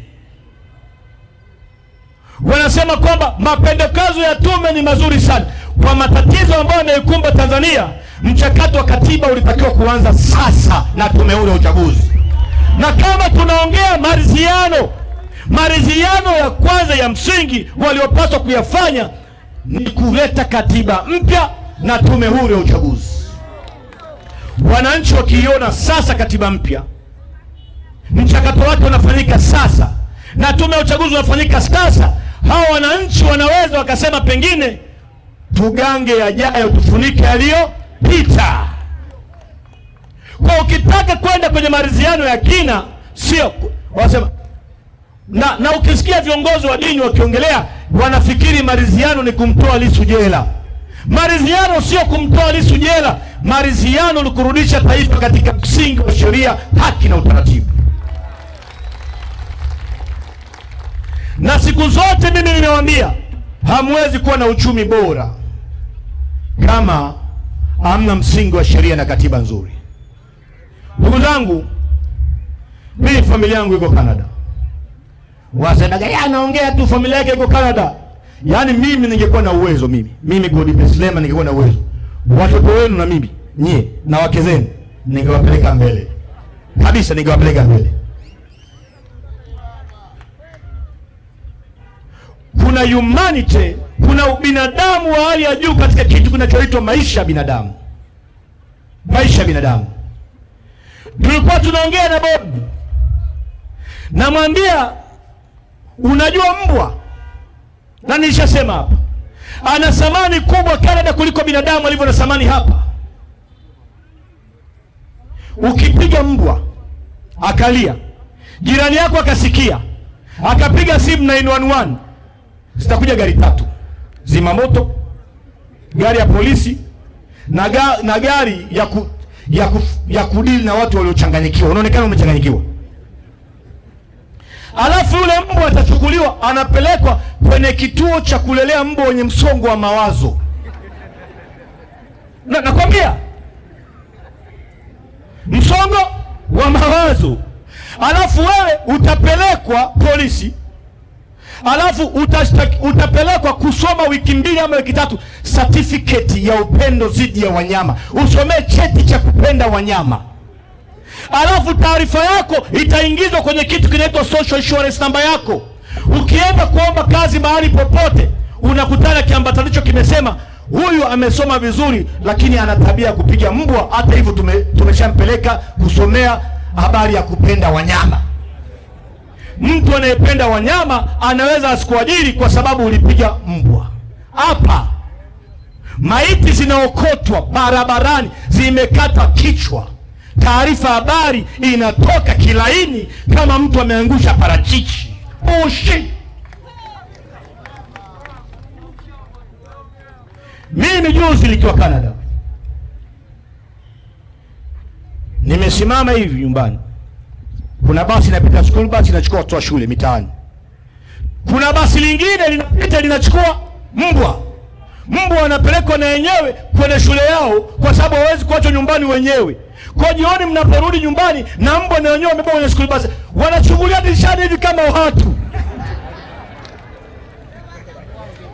A: wanasema kwamba mapendekezo ya tume ni mazuri sana. Kwa matatizo ambayo yanaikumba Tanzania, mchakato wa katiba ulitakiwa kuanza sasa na tume huru ya uchaguzi. Na kama tunaongea maridhiano ya kwanza ya msingi waliopaswa kuyafanya ni kuleta katiba mpya na tume huru ya uchaguzi. Wananchi wakiiona sasa katiba mpya, mchakato wake unafanyika sasa na tume ya uchaguzi unafanyika sasa, hao wananchi wanaweza wakasema pengine tugange yajayo, tufunike yaliyopita. Kwa ukitaka kwenda kwenye maridhiano ya kina, sio wasema na ukisikia viongozi wa dini wakiongelea, wanafikiri maridhiano ni kumtoa Lissu jela. Maridhiano sio kumtoa Lissu jela. Maridhiano ni kurudisha taifa katika msingi wa sheria, haki na utaratibu. Na siku zote mimi nimewaambia, hamwezi kuwa na uchumi bora kama hamna msingi wa sheria na katiba nzuri. Ndugu zangu, mimi familia yangu iko Canada. Wasemaga yeye anaongea tu, familia yake iko Canada. Yaani mimi ningekuwa na uwezo, mimi Godbless Lema ningekuwa na uwezo, watoto wenu na mimi nyie na wake zenu ningewapeleka mbele kabisa, ningewapeleka mbele. Kuna humanity, kuna ubinadamu wa hali ya juu katika kitu kinachoitwa maisha ya binadamu. Maisha ya binadamu. Tulikuwa tunaongea na Bob, namwambia unajua mbwa, na nilishasema hapa, ana thamani kubwa Canada kuliko binadamu alivyo na thamani hapa. Ukipiga mbwa akalia, jirani yako akasikia, akapiga simu 911, zitakuja gari 3, zimamoto, gari ya polisi na gari ya kudili na watu waliochanganyikiwa. Unaonekana umechanganyikiwa. Alafu yule mbwa atachukuliwa, anapelekwa kwenye kituo cha kulelea mbwa wenye msongo wa mawazo. Nakwambia, msongo wa mawazo. Alafu wewe utapelekwa polisi, alafu utapelekwa kusoma wiki 2 ama wiki 3 certificate ya upendo dhidi ya wanyama, usomee cheti cha kupenda wanyama. Alafu taarifa yako itaingizwa kwenye kitu kinaitwa social insurance number yako. Ukienda kuomba kazi mahali popote, unakutana kiambatanisho kimesema huyu amesoma vizuri lakini ana tabia ya kupiga mbwa. Hata hivyo tumeshampeleka kusomea habari ya kupenda wanyama. Mtu anayependa wanyama anaweza asikuajiri kwa sababu ulipiga mbwa. Hapa maiti zinaokotwa barabarani zimekata kichwa, taarifa habari inatoka kilaini kama mtu ameangusha parachichi. Bullshit. Mimi juzi nikiwa Canada, nimesimama hivi nyumbani, kuna basi inapita, school bus inachukua watu wa shule mitaani. Kuna basi lingine linapita linachukua mbwa. Mbwa wanapelekwa na wenyewe kwenye shule yao kwa sababu hawezi kuachwa nyumbani wenyewe. Kwa jioni mnaporudi nyumbani na mbwa na wenyewe wamebeba kwenye school bus, wanachungulia dirishani hivi kama watu.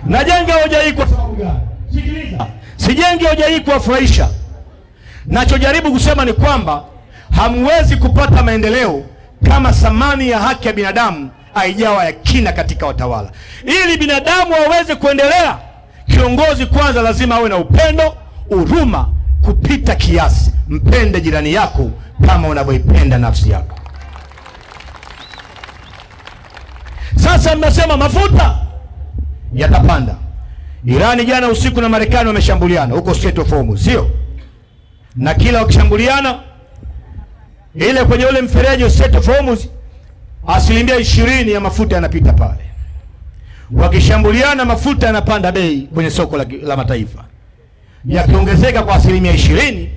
A: Najenga hoja hii kwa sababu gani? Sikiliza. Sijengi hoja hii kuwafurahisha. Nachojaribu kusema ni kwamba hamwezi kupata maendeleo kama thamani ya haki ya binadamu haijawa ya kina katika watawala. Ili binadamu waweze kuendelea, kiongozi kwanza lazima awe na upendo, huruma kupita kiasi. Mpende jirani yako kama unavyoipenda nafsi yako. Sasa mnasema mafuta yatapanda. Irani jana usiku na Marekani wameshambuliana huko Strait of Hormuz, sio? Na kila wakishambuliana ile kwenye ule mfereji wa Strait of Hormuz, 20% ya mafuta yanapita pale. Wakishambuliana mafuta yanapanda bei kwenye soko la mataifa. Yakiongezeka kwa 20%,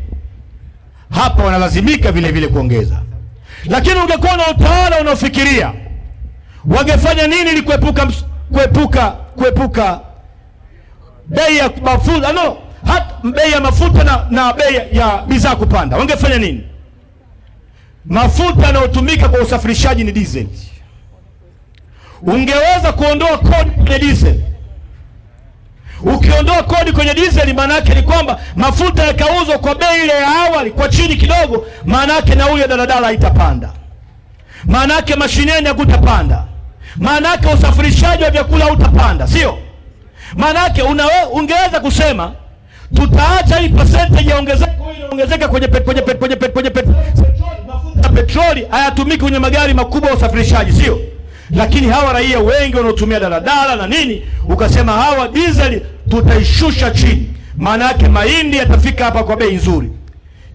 A: hapa wanalazimika vile vile kuongeza. Lakini ungekuwa na utawala unaofikiria, wangefanya nini ili kuepuka bei ya mafuta, hata bei ya mafuta na bei ya bidhaa kupanda? Wangefanya nini? Mafuta yanayotumika kwa usafirishaji ni diesel. Ungeweza kuondoa kodi kwenye diesel. Ukiondoa kodi kwenye diesel, maana yake ni kwamba mafuta yakauzwa kwa bei ile ya awali kwa chini kidogo, maana yake nauli ya daladala haitapanda, maana yake mashineni hakutapanda, maana yake usafirishaji wa vyakula hautapanda, sio? Maana yake ungeweza kusema tutaacha hii percentage ongezeka kwenye petroli hayatumiki kwenye magari makubwa ya usafirishaji, sio? Lakini hawa raia wengi wanaotumia daladala na nini, ukasema hawa diesel tutaishusha chini, maana yake mahindi yatafika hapa kwa bei nzuri.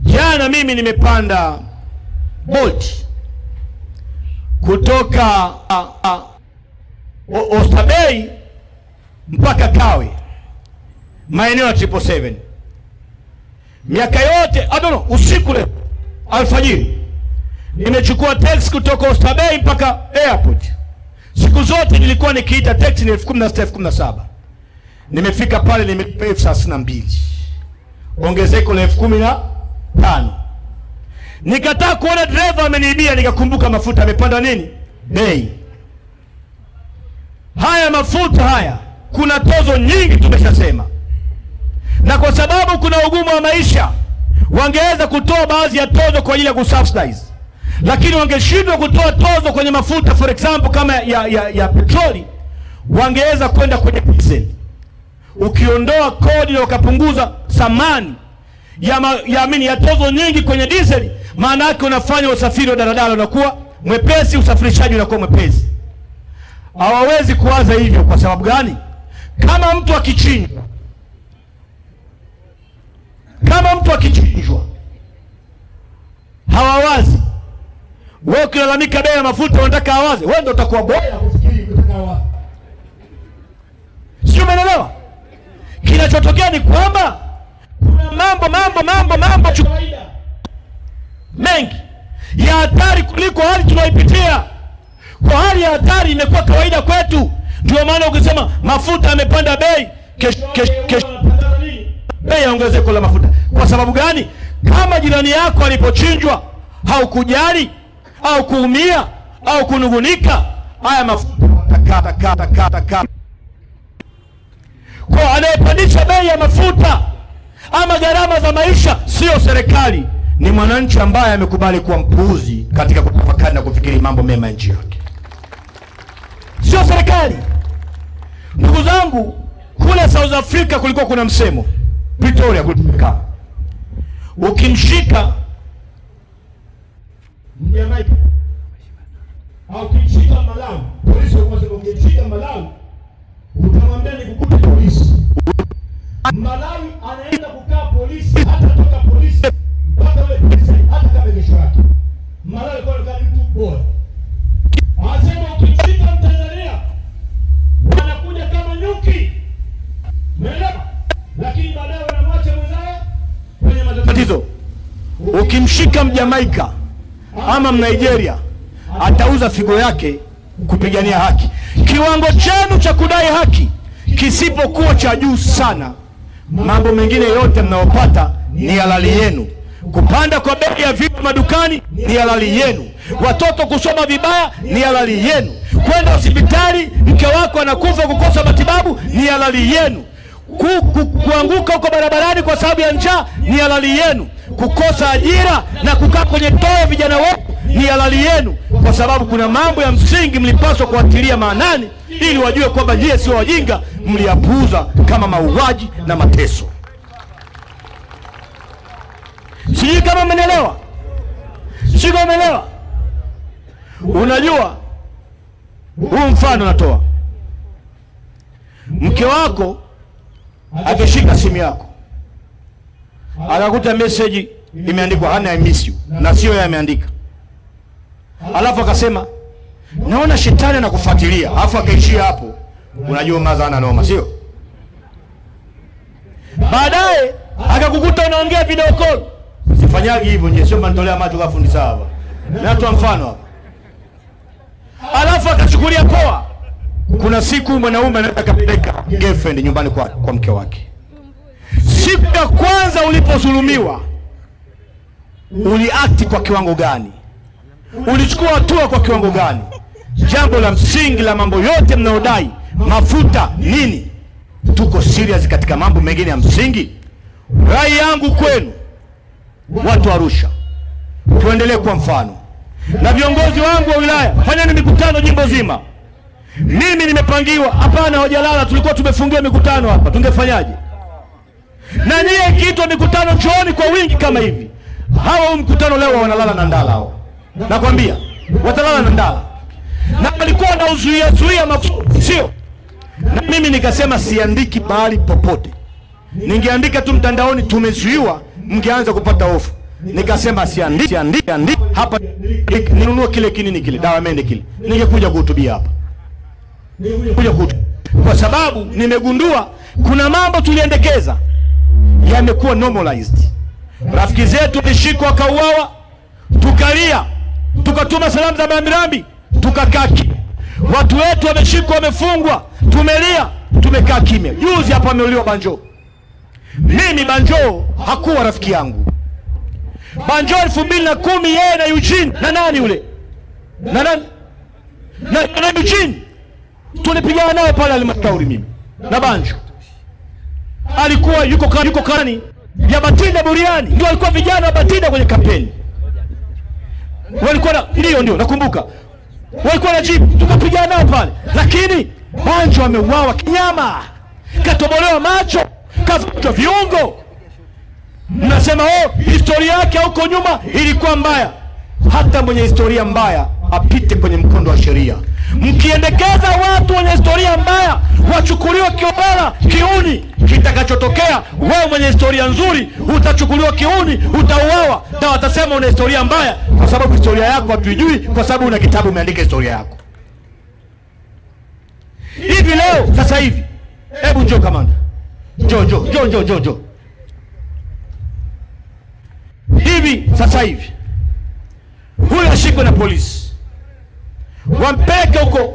A: Jana mimi nimepanda Bolt kutoka Oysterbay mpaka Kawe, maeneo ya 777. Miaka yote usiku leo alfajiri nimechukua taxi kutoka Oysterbay mpaka airport. Siku zote nilikuwa nikiita taxi ni 16,000 17,000. Nimefika pale nimelipa 32,000. Ongezeko la 15,000. Nikataa kuona driver ameniibia, nikakumbuka mafuta amepanda nini? Bei. Haya mafuta haya kuna tozo nyingi tumeshasema. Na kwa sababu kuna ugumu wa maisha, wangeweza kutoa baadhi ya tozo kwa ajili ya kusubsidize. Lakini wangeshindwa kutoa tozo kwenye mafuta, for example kama ya petroli, wangeweza kwenda kwenye diesel. Ukiondoa kodi na ukapunguza thamani ya tozo nyingi kwenye diesel, maana yake unafanya usafiri wa daladala unakuwa mwepesi, usafirishaji unakuwa mwepesi. Hawawezi kuwaza hivyo. Kwa sababu gani? Kama mtu akichinjwa hawawazi. Wewe ukilalamika bei ya mafuta unataka awaze, wewe ndio utakuwa boya kufikiri unataka awaze. Sio, umeelewa? Kinachotokea ni kwamba kuna mambo kawaida mengi ya hatari kuliko hali tunayoipitia. Kwa hali ya hatari imekuwa kawaida kwetu. Ndio maana ukisema mafuta yamepanda bei, kesho bei ya ongezeko la mafuta. Kwa sababu gani? Kama jirani yako alipochinjwa haukujali au kuumia au kunugunika, haya mafuta kata. Kwa anayepandisha bei ya mafuta ama gharama za maisha sio serikali, ni mwananchi ambaye amekubali kuwa mpuuzi katika kutafakari na kufikiri mambo mema ya nchi yake, sio serikali. Ndugu zangu, kule South Africa kulikuwa kuna msemo Pretoria kulikuwa, ukimshika Mjamaika au ukimshika Malawi, polisi wanasema ukimshika Malawi utamwambia nikukuta polisi. Malawi anaenda kukaa polisi, hata toka polisi mpaka yule polisi hata kama kesho yake. Malawi kwa kama mtu bora. Anasema ukimshika Mtanzania wanakuja kama nyuki. Umeelewa? Lakini baadaye wanamwacha mwenzao kwenye matatizo. Ukimshika Mjamaika ama Mnigeria atauza figo yake kupigania haki. Kiwango chenu cha kudai haki kisipokuwa cha juu sana, mambo mengine yote mnayopata ni halali yenu. Kupanda kwa bei ya vitu madukani ni halali yenu. Watoto kusoma vibaya ni halali yenu. Kwenda hospitali mke wako anakufa kukosa matibabu ni halali yenu. Kuanguka huko barabarani kwa sababu ya njaa ni halali yenu. Kukosa ajira na kukaa kwenye toa vijana wetu ni halali yenu, kwa sababu kuna mambo ya msingi mlipaswa kuatilia maanani ili wajue kwamba nyie sio wajinga, mliyapuuza kama mauaji na mateso. Sijui kama mmenielewa. Sio, umeelewa? Unajua, huu mfano natoa, mke wako akishika simu yako akakuta message imeandikwa Hana, I miss you, na sio yeye ameandika, alafu akasema naona shetani anakufuatilia, alafu akaishia hapo, unajua mazana noma, sio? Baadaye akakukuta unaongea video call. Sifanyagi hivyo nje, sio manitolea macho kwa fundi sawa. Natoa mfano hapa. Alafu akachukulia poa. Kuna siku mwanaume anataka kupeleka girlfriend nyumbani kwa mke wake. Siku ya kwanza ulipozulumiwa, uliakti kwa kiwango gani? Ulichukua hatua kwa kiwango gani? Jambo la msingi la mambo yote mnaodai mafuta nini? Tuko serious katika mambo mengine ya msingi. Rai yangu kwenu watu wa Arusha, tuendelee kwa mfano, na viongozi wangu wa wilaya, fanyeni mikutano jimbo zima. Mimi nimepangiwa hapana, hojalala, tulikuwa tumefungiwa mikutano hapa, tungefanyaje? Na nyie kiitwa mikutano, njooni kwa wingi kama hivi. Hao mkutano leo wanalala na ndala hao, nakwambia watalala na ndala, na walikuwa na zuia makusudi, sio? Na mimi nikasema siandiki mahali popote, ningeandika tu mtandaoni tumezuiwa, mngeanza kupata hofu. Nikasema siandiki hapa, ninunue kile kinini kile dawa mende kile, ningekuja kuhutubia hapa, kwa sababu nimegundua kuna mambo tuliendekeza yamekuwa normalized. Rafiki zetu walishikwa wakauawa, tukalia, tukatuma salamu za rambirambi, tukakaa kimya. Watu wetu wameshikwa, wamefungwa, tumelia, tumekaa kimya. Juzi hapa ameuliwa Banjo. Mimi Banjo hakuwa rafiki yangu. Banjo 2010 yeye na Eugene na nani yule? Na nani? Na Eugene. Tulipigana naye pale Halmashauri mimi. Na Banjo alikuwa yuko kani ya Batinda Buriani. Ndio alikuwa vijana wa Batinda kwenye kampeni. Walikuwa ndio nakumbuka. Walikuwa na jibu, tukapigana nao pale. Lakini Banjo ameuawa kinyama, katobolewa macho, kavunjwa viungo. Mnasema historia yake huko nyuma ilikuwa mbaya. Hata mwenye historia mbaya apite kwenye mkondo wa sheria. Mkiendekeza watu wenye historia mbaya wachukuliwa kiobara, kiuni, kitakachotokea wewe mwenye historia nzuri utachukuliwa kiuni, utauawa, na watasema una historia mbaya, kwa sababu historia yako hatujui, kwa sababu una kitabu umeandika historia yako. Hivi leo sasa hivi, hebu njoo kamanda, njoo. Hivi sasa hivi huyu ashikwe na polisi, wampeleke huko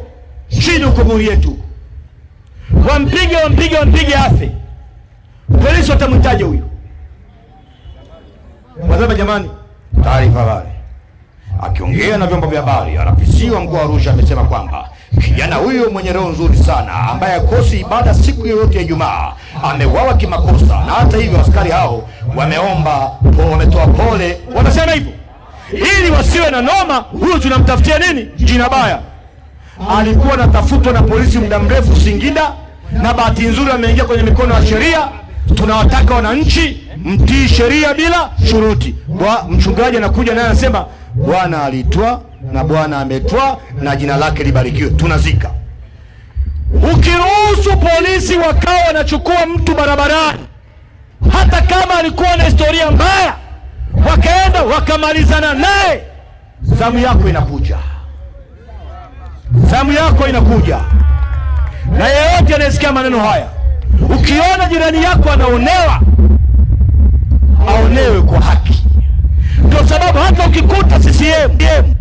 A: chini huko buri yetu, wampige afe. Polisi watamhitaji huyu, wasema jamani, taarifa habari. Akiongea na vyombo vya habari, RPC wa mkoa wa Arusha amesema kwamba kijana huyo mwenye roho nzuri sana ambaye akosi ibada siku yoyote ya Ijumaa ameuawa kimakosa, na hata hivyo askari hao wametoa pole, wanasema hivyo ili wasiwe na noma. Huyo tunamtafutia nini? Jina baya. Alikuwa anatafutwa na polisi muda mrefu Singida, na bahati nzuri ameingia kwenye mikono ya sheria. Tunawataka wananchi mtii sheria bila shuruti. Mchungaji anakuja naye anasema Bwana alitwa na Bwana ametwa na jina lake libarikiwe, tunazika. Ukiruhusu polisi wakawa wanachukua mtu barabarani, hata kama alikuwa na historia mbaya, wakaenda wakamalizana naye, zamu yako inakuja. Na yeyote anayesikia maneno haya, ukiona jirani yako anaonewa, aonewe kwa haki. Ndio sababu hata ukikuta CCM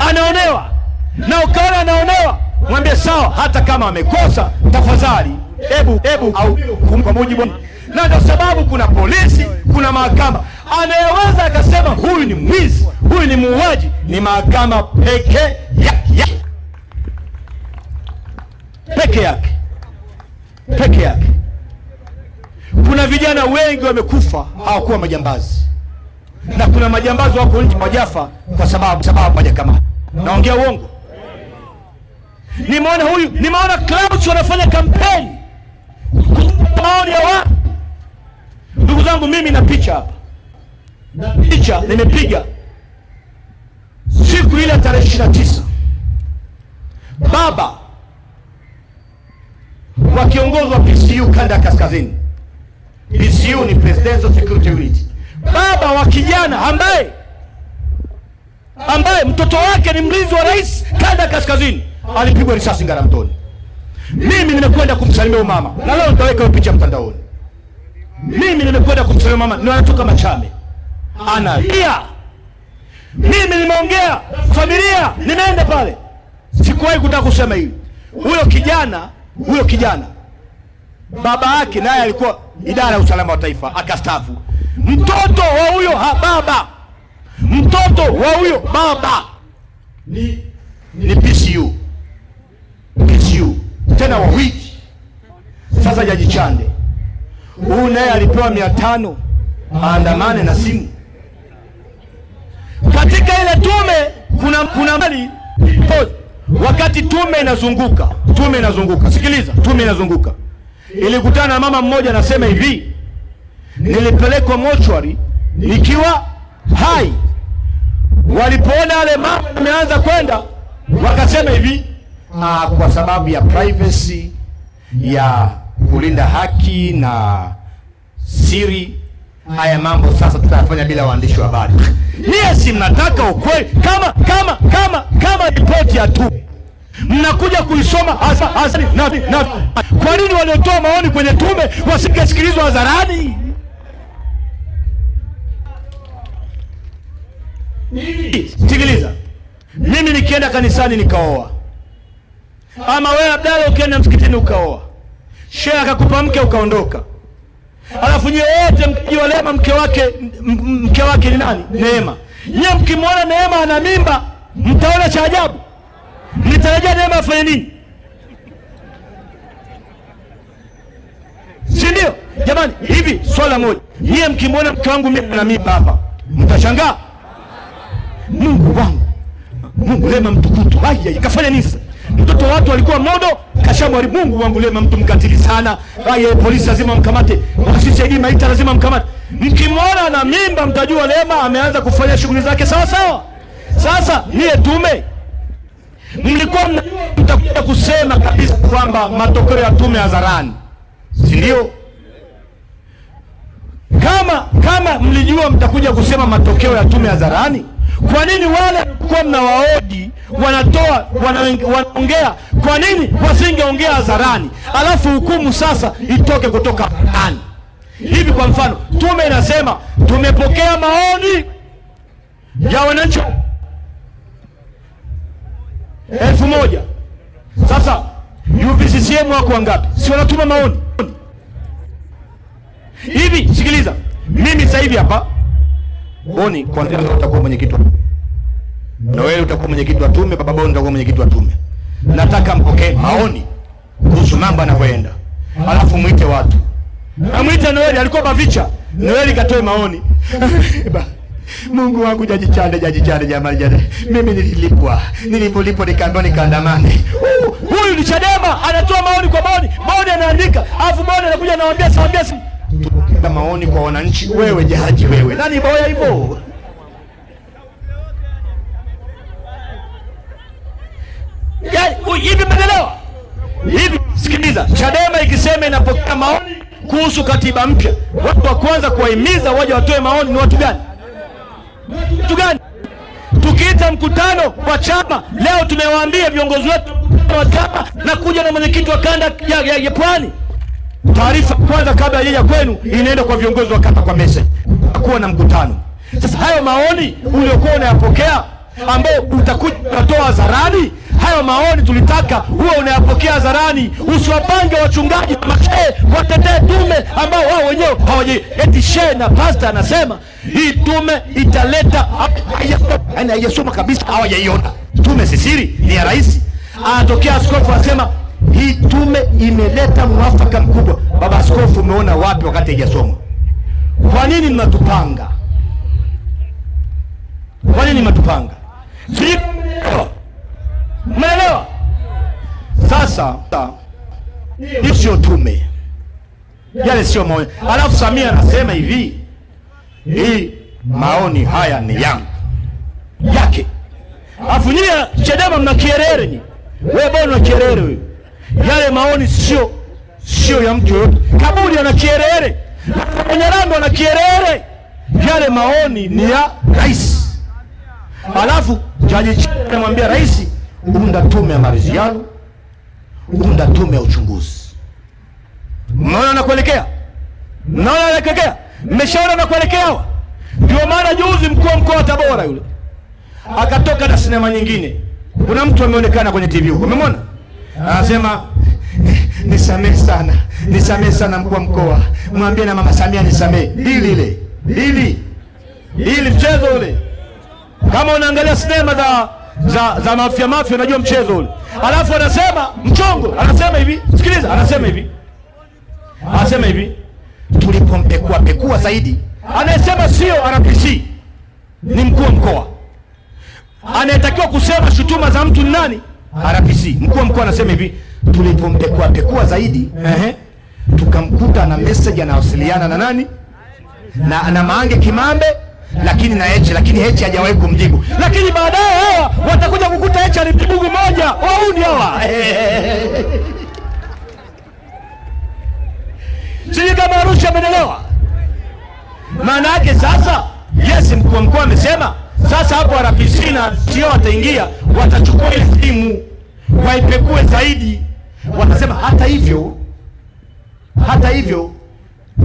A: anaonewa na ukaona anaonewa, mwambie sawa, hata kama amekosa tafadhali hebu au kwa mujibu. Na ndio sababu kuna polisi, kuna mahakama. Anayeweza akasema huyu ni mwizi, huyu ni muuaji, ni mahakama peke yake. Kuna vijana wengi wamekufa, hawakuwa majambazi, na kuna majambazi wako nje wajafa kwa sababu hawajakamata. Naongea uongo? Nimeona clubs wanafanya kampeni maoni ya watu. Ndugu zangu, mimi na picha hapa. na picha nimepiga siku ile tarehe 29, baba wa kiongozi wa PCU kanda ya kaskazini. PCU ni Presidential Security Unit. Baba wa kijana ambaye mtoto wake ni mlinzi wa rais kanda ya kaskazini alipigwa risasi Ngaramtoni. Mimi nimekwenda kumsalimia mama, na leo nitaweka hiyo picha mtandaoni. Mimi nimekwenda kumsalimia mama, ni anatoka Machame, analia. Mimi nimeongea familia, nimeenda pale, sikuwahi kutaka kusema hili. Huyo kijana baba yake naye alikuwa idara ya usalama wa taifa, akastaafu. Mtoto wa huyo baba ni PCU tena wawili. Sasa Jaji Chande huyu naye alipewa 500 aandamane na simu. Katika ile tume kuna mali, wakati tume inazunguka, sikiliza, tume inazunguka, ilikutana na mama mmoja anasema hivi, nilipelekwa mochwari nikiwa hai. Walipoona wale mama wameanza kwenda, wakasema hivi, kwa sababu ya privacy, ya kulinda haki na siri, haya mambo sasa tutayafanya bila waandishi wa habari. Niye si mnataka ukweli? Kama ripoti ya tume mnakuja kuisoma hasani na kwa nini waliotoa maoni kwenye tume wasingesikilizwa hadharani? Sikiliza, mimi nikienda kanisani nikaoa, ama wewe Abdalla ukienda msikitini ukaoa, shehe akakupa mke ukaondoka, alafu nyie wote mkijua Neema mke wake ni nani? Neema. Nyie mkimwona Neema ana mimba, mtaona cha ajabu? Mlitarajia Neema afanye nini? Si ndio? Jamani, hivi swala moja, nyie mkimwona mke wangu mimi ana mimba hapa, mtashangaa? Mungu wangu, Mungu Neema mtukutu, haya ikafanya nini sasa? Mtoto wa watu alikuwa modo, kashamwari. Mungu wangu, Neema mtu mkatili sana, haya polisi lazima mkamate, CID maita lazima mkamate. Mkimwona na mimba mtajua Neema ameanza kufanya shughuli zake sawa sawa. Sasa niye tume mlikuwa mtakuja kusema kabisa kwamba matokeo ya tume hadharani, si ndio? Kama mlijua mtakuja kusema matokeo ya tume hadharani, kwa nini wale kwa mnawaodi wanaongea, kwa nini wasingeongea hadharani, alafu hukumu sasa itoke kutoka ndani? Hivi kwa mfano, tume inasema tumepokea maoni ya wananchi 1000. Sasa UVCCM wako wangapi? Si wanatuma maoni hivi? Sikiliza, mimi sasa hivi hapa Boni, kwanza utakuwa mwenyekiti na wewe utakuwa mwenyekiti wa tume, baba Boni utakuwa mwenyekiti wa tume. Nataka mpokee maoni kuhusu mambo yanavyoenda, alafu muite watu. Amuite Noeli, alikuwa Bavicha. Noeli katoe maoni. Mungu wangu, Jaji Chande jamani, mimi nilipolipwa nikaambiwa nikaandamane. Huyu ni Chadema, anatoa maoni kwa maoni anaandika, alafu maoni anakuja anawaambia tukita maoni kwa wananchi. Wewe jaji, wewe nani boya hivyo? Hivi mnaelewa? Hivi sikiliza, Chadema ikisema inapokea maoni kuhusu katiba mpya, watu wa kwanza kuwahimiza waje watoe maoni ni watu gani? Tukiita mkutano wa chama leo, tumewaambia viongozi wetu wa chama na kuja na mwenyekiti wa kanda ya Pwani, taarifa kwanza kabla ya kwenu inaenda kwa viongozi wa kata kwa message, kuwa na mkutano. Sasa hayo maoni uliokuwa unayapokea ambao utakuja kutoa hadharani, hayo maoni tulitaka huwa unayapokea hadharani, usiwapange wachungaji na mashehe watetee tume ambao wao wenyewe hawaje. Eti shehe na pastor anasema hii tume italeta, yaani haijasoma kabisa, hawajaiona. Tume si siri, ni ya rais. Anatokea askofu anasema hii tume imeleta mwafaka mkubwa. Baba askofu, umeona wapi wakati haijasoma? Kwa nini mnatupanga? Kwa nini mnatupanga? Umeelewa? Sasa hii sio tume, yale sio maoni. Alafu Samia anasema hivi, hii maoni haya ni yangu yake. Alafu nyie Chadema mna kierere nyie. Wewe bwana una kierere wewe. Yale maoni sio ya mtu yoyote. Kaburi ana kierere. Nyarando ana kierere. Yale maoni ni ya rais. Alafu Jaji anamwambia rais, unda tume ya maridhiano, unda tume ya uchunguzi. Mnaona nakuelekea? Mnaona nakuelekea? Mmeshaona nakuelekea hawa? Ndio maana juzi mkuu wa mkoa wa Tabora yule akatoka na sinema nyingine. Kuna mtu ameonekana kwenye TV huko. Umemwona? Anasema nisamee sana mkuu wa mkoa. Mwambie na mama Samia nisamee. Dili mchezo ule. Kama unaangalia sinema za mafia unajua mchezo ule. Alafu anasema mchongo, anasema hivi, sikiliza, anasema hivi tulipompekua zaidi. Anayesema sio RPC, ni mkuu wa mkoa. Anayetakiwa kusema shutuma za mtu ni nani? RPC. Mkuu wa mkoa anasema hivi, tulipompekua zaidi, tukamkuta na message anawasiliana na nani? Na Mange Kimambe, lakini Heche hajawahi kumjibu. Lakini baadaye hawa watakuja kukuta Heche alimjibu moja. Wauni hawa. Sisi kama Arusha amenelewa. Maana yake sasa, yes, mkuu wa mkoa amesema, sasa hapo RPC na sio wataingia, watachukua simu, waipekue zaidi. Watasema hata hivyo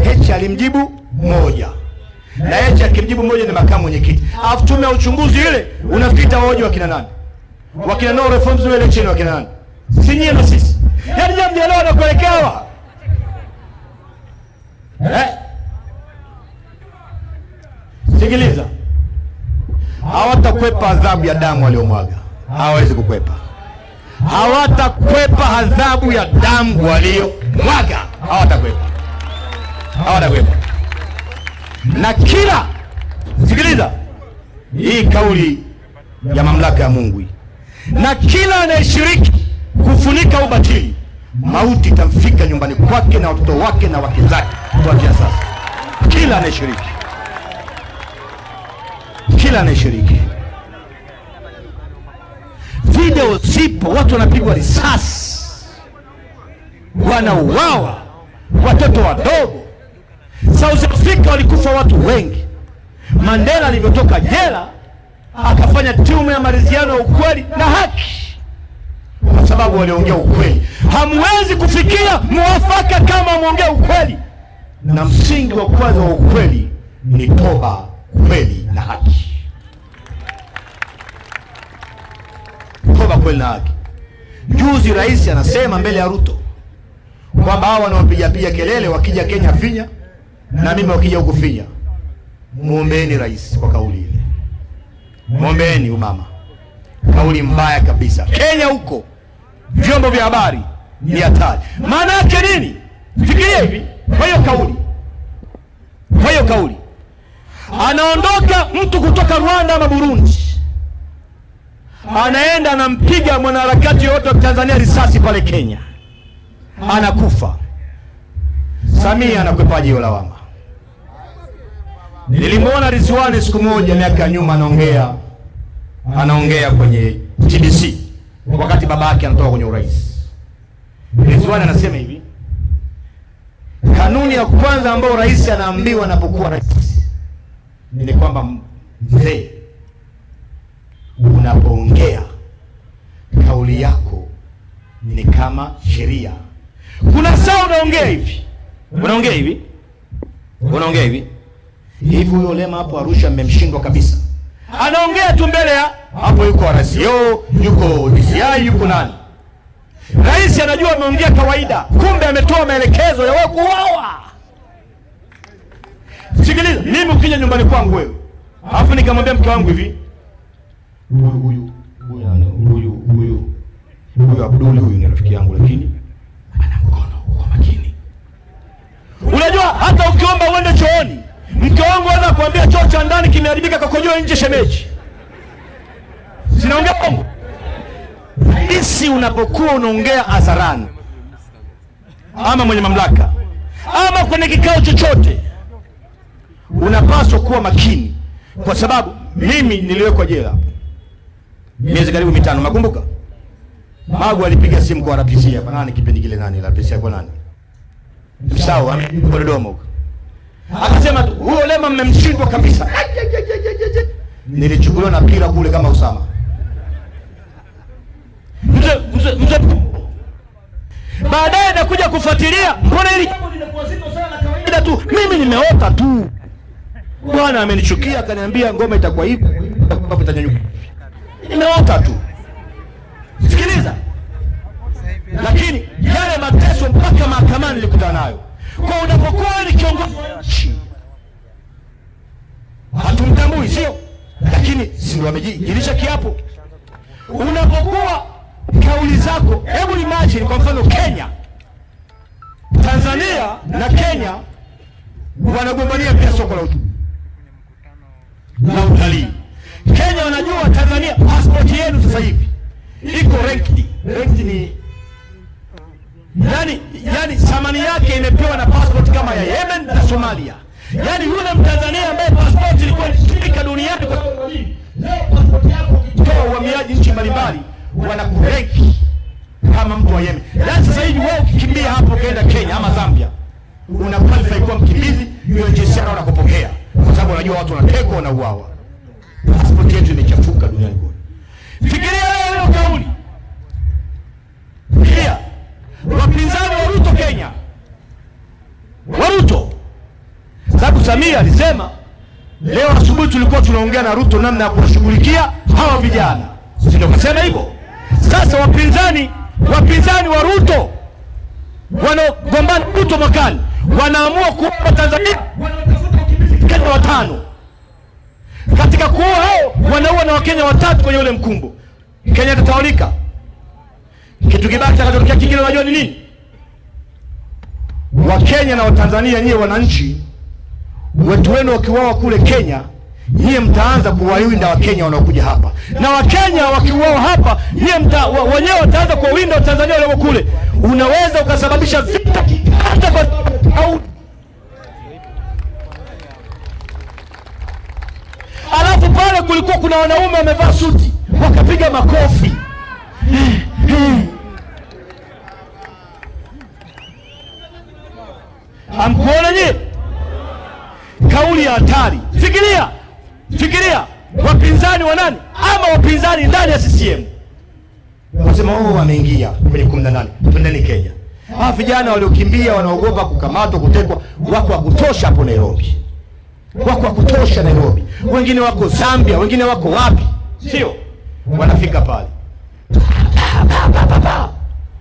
A: Heche alimjibu moja. Na Heche akimjibu moja ni makamu mwenyekiti. Alafu tume ya uchunguzi ile unafikita hoja wakina nani? Wakina no reforms no election wakina nani? Si nyie na sisi. Yaani jambo leo na kuelekewa. Sikiliza. Hawatakwepa adhabu ya damu waliomwaga. Hawawezi kukwepa. Hawatakwepa adhabu ya damu waliomwaga. Hawatakwepa. Na kila, sikiliza, hii kauli ya mamlaka ya Mungu hii. Na kila anayeshiriki kufunika ubatili, mauti itamfika nyumbani kwake na watoto wake na wake zake kuanzia sasa. Kila anayeshiriki. Video zipo, watu wanapigwa risasi, wanauawa, watoto wadogo. South Africa walikufa watu wengi. Mandela alivyotoka jela akafanya tume ya maridhiano ya ukweli na haki, kwa sababu waliongea ukweli. Hamwezi kufikia mwafaka kama muongea ukweli, na msingi wa kwanza wa ukweli ni toba, kweli na haki. Toba, kweli na haki. Juzi rais anasema mbele ya Ruto kwamba hao wanaopiga kelele wakija Kenya finya, na mimi wakija huku finya. Muombeeni rais kwa kauli ile. Muombeeni umama. Kauli mbaya kabisa. Kenya huko vyombo vya habari ni hatari. Maana yake nini? Fikiria hivi. Kwa hiyo kauli anaondoka mtu kutoka Rwanda ama Burundi, anaenda anampiga mwanaharakati yote wa Tanzania risasi pale Kenya, anakufa. Samia anakwepaje hiyo lawama? Nilimwona Rizwani siku moja miaka nyuma anaongea kwenye TBC wakati baba yake anatoka kwenye urais. Rizwani anasema hivi, kanuni ya kwanza ambayo rais anaambiwa anapokuwa rais ni kwamba mzee, unapoongea kauli yako ni kama sheria. Kuna saa unaongea hivi huyo Lema hapo Arusha mmemshindwa kabisa, anaongea tu mbele ya hapo, yuko RCO, yuko DCI, yuko nani. Rais anajua ameongea kawaida, kumbe ametoa maelekezo ya wewe kuuawa. Sikiliza, mimi ukija nyumbani kwangu wewe, alafu nikamwambia mke wangu hivi, huyu Abdul huyu ni rafiki yangu, lakini ana mkono kwa makini. Unajua hata ukiomba uende chooni, mke wangu anaweza kuambia choo cha ndani kimeharibika, kakojoa nje shemeji. Sinaongea bongo. Isi unapokuwa unaongea hadharani ama mwenye mamlaka ama kwenye kikao chochote, unapaswa kuwa makini. kwa sababu mimi niliwekwa jela miezi karibu 5. Nakumbuka Magu alipiga simu kwa RPC hapa, nani kipindi kile, nani RPC kwa nani msao kwa Dodoma huko, akasema huyo Lema mmemshindwa kabisa. Nilichukuliwa na pira kule kama Usama. Mzee baadaye nakuja kufuatilia, mbona hili jambo linakuwa zito sana, kawaida tu, mimi nimeota tu. Bwana amenichukia akaniambia ngoma itakuwa hivi, itanyanyuka. Nimeota tu. Sikiliza. Lakini yale mateso mpaka mahakamani nilikutana nayo. Kwa unapokuwa ni kiongozi wa nchi, hatumtambui sio? Lakini si ndio amejilisha kiapo. Unapokuwa kauli zako, hebu imagine kwa mfano Kenya, Tanzania na Kenya wanagombania pia soko la utalii. Kenya wanajua Tanzania passport yenu sasa hivi iko ranked. Ranked ni yani thamani yake imepewa na passport kama ya Yemen na Somalia. Yani yule Mtanzania ambaye passport ilikuwa inatumika duniani kwa sababu leo passport yako ukitoa uhamiaji nchi mbalimbali wanakuranki kama mtu wa Yemen. Yani sasa hivi wewe ukikimbia hapo kaenda Kenya ama Zambia, una qualify kuwa mkimbizi, hiyo JCR wanakupokea kwa sababu wanajua watu wanatekwa na uawa. Passport yetu imechafuka duniani kote. Fikiria leo kauli. Fikiria wapinzani wa Ruto Kenya. Wa Ruto. Sababu Samia alisema leo asubuhi tulikuwa tunaongea na Ruto namna ya kushughulikia hawa vijana. Si ndio kasema hivyo? Sasa wapinzani wa Ruto wanagombana Ruto mwakani, wanaamua kuwa Tanzania wanatafuta wakimbizi Kenya 5. Katika kuua hao wanaua na Wakenya 3 kwenye ule mkumbo. Kenya itatawalika. Kitu kibaya kitakachotokea kingine unajua ni nini? Wakenya na Watanzania, nyie wananchi wetu wenu wakiuawa kule Kenya, nyie mtaanza kuwawinda Wakenya wanaokuja hapa. Na Wakenya wakiuawa hapa, nyie wenyewe wataanza kuwawinda Watanzania walioko kule. Unaweza ukasababisha vita hata kwa au. Alafu pale kulikuwa kuna wanaume wamevaa suti, wakapiga makofi. Hamkuona nyie? Kauli ya hatari. Fikiria wapinzani wa nani ama wapinzani ndani ya CCM wasema wameingia kwenye 18, twendeni Kenya. Vijana waliokimbia wanaogopa kukamatwa, kutekwa, wako wa kutosha hapo Nairobi. Wako wa kutosha Nairobi. Wengine wako Zambia, wengine wako wapi? Sio? Wanafika pale.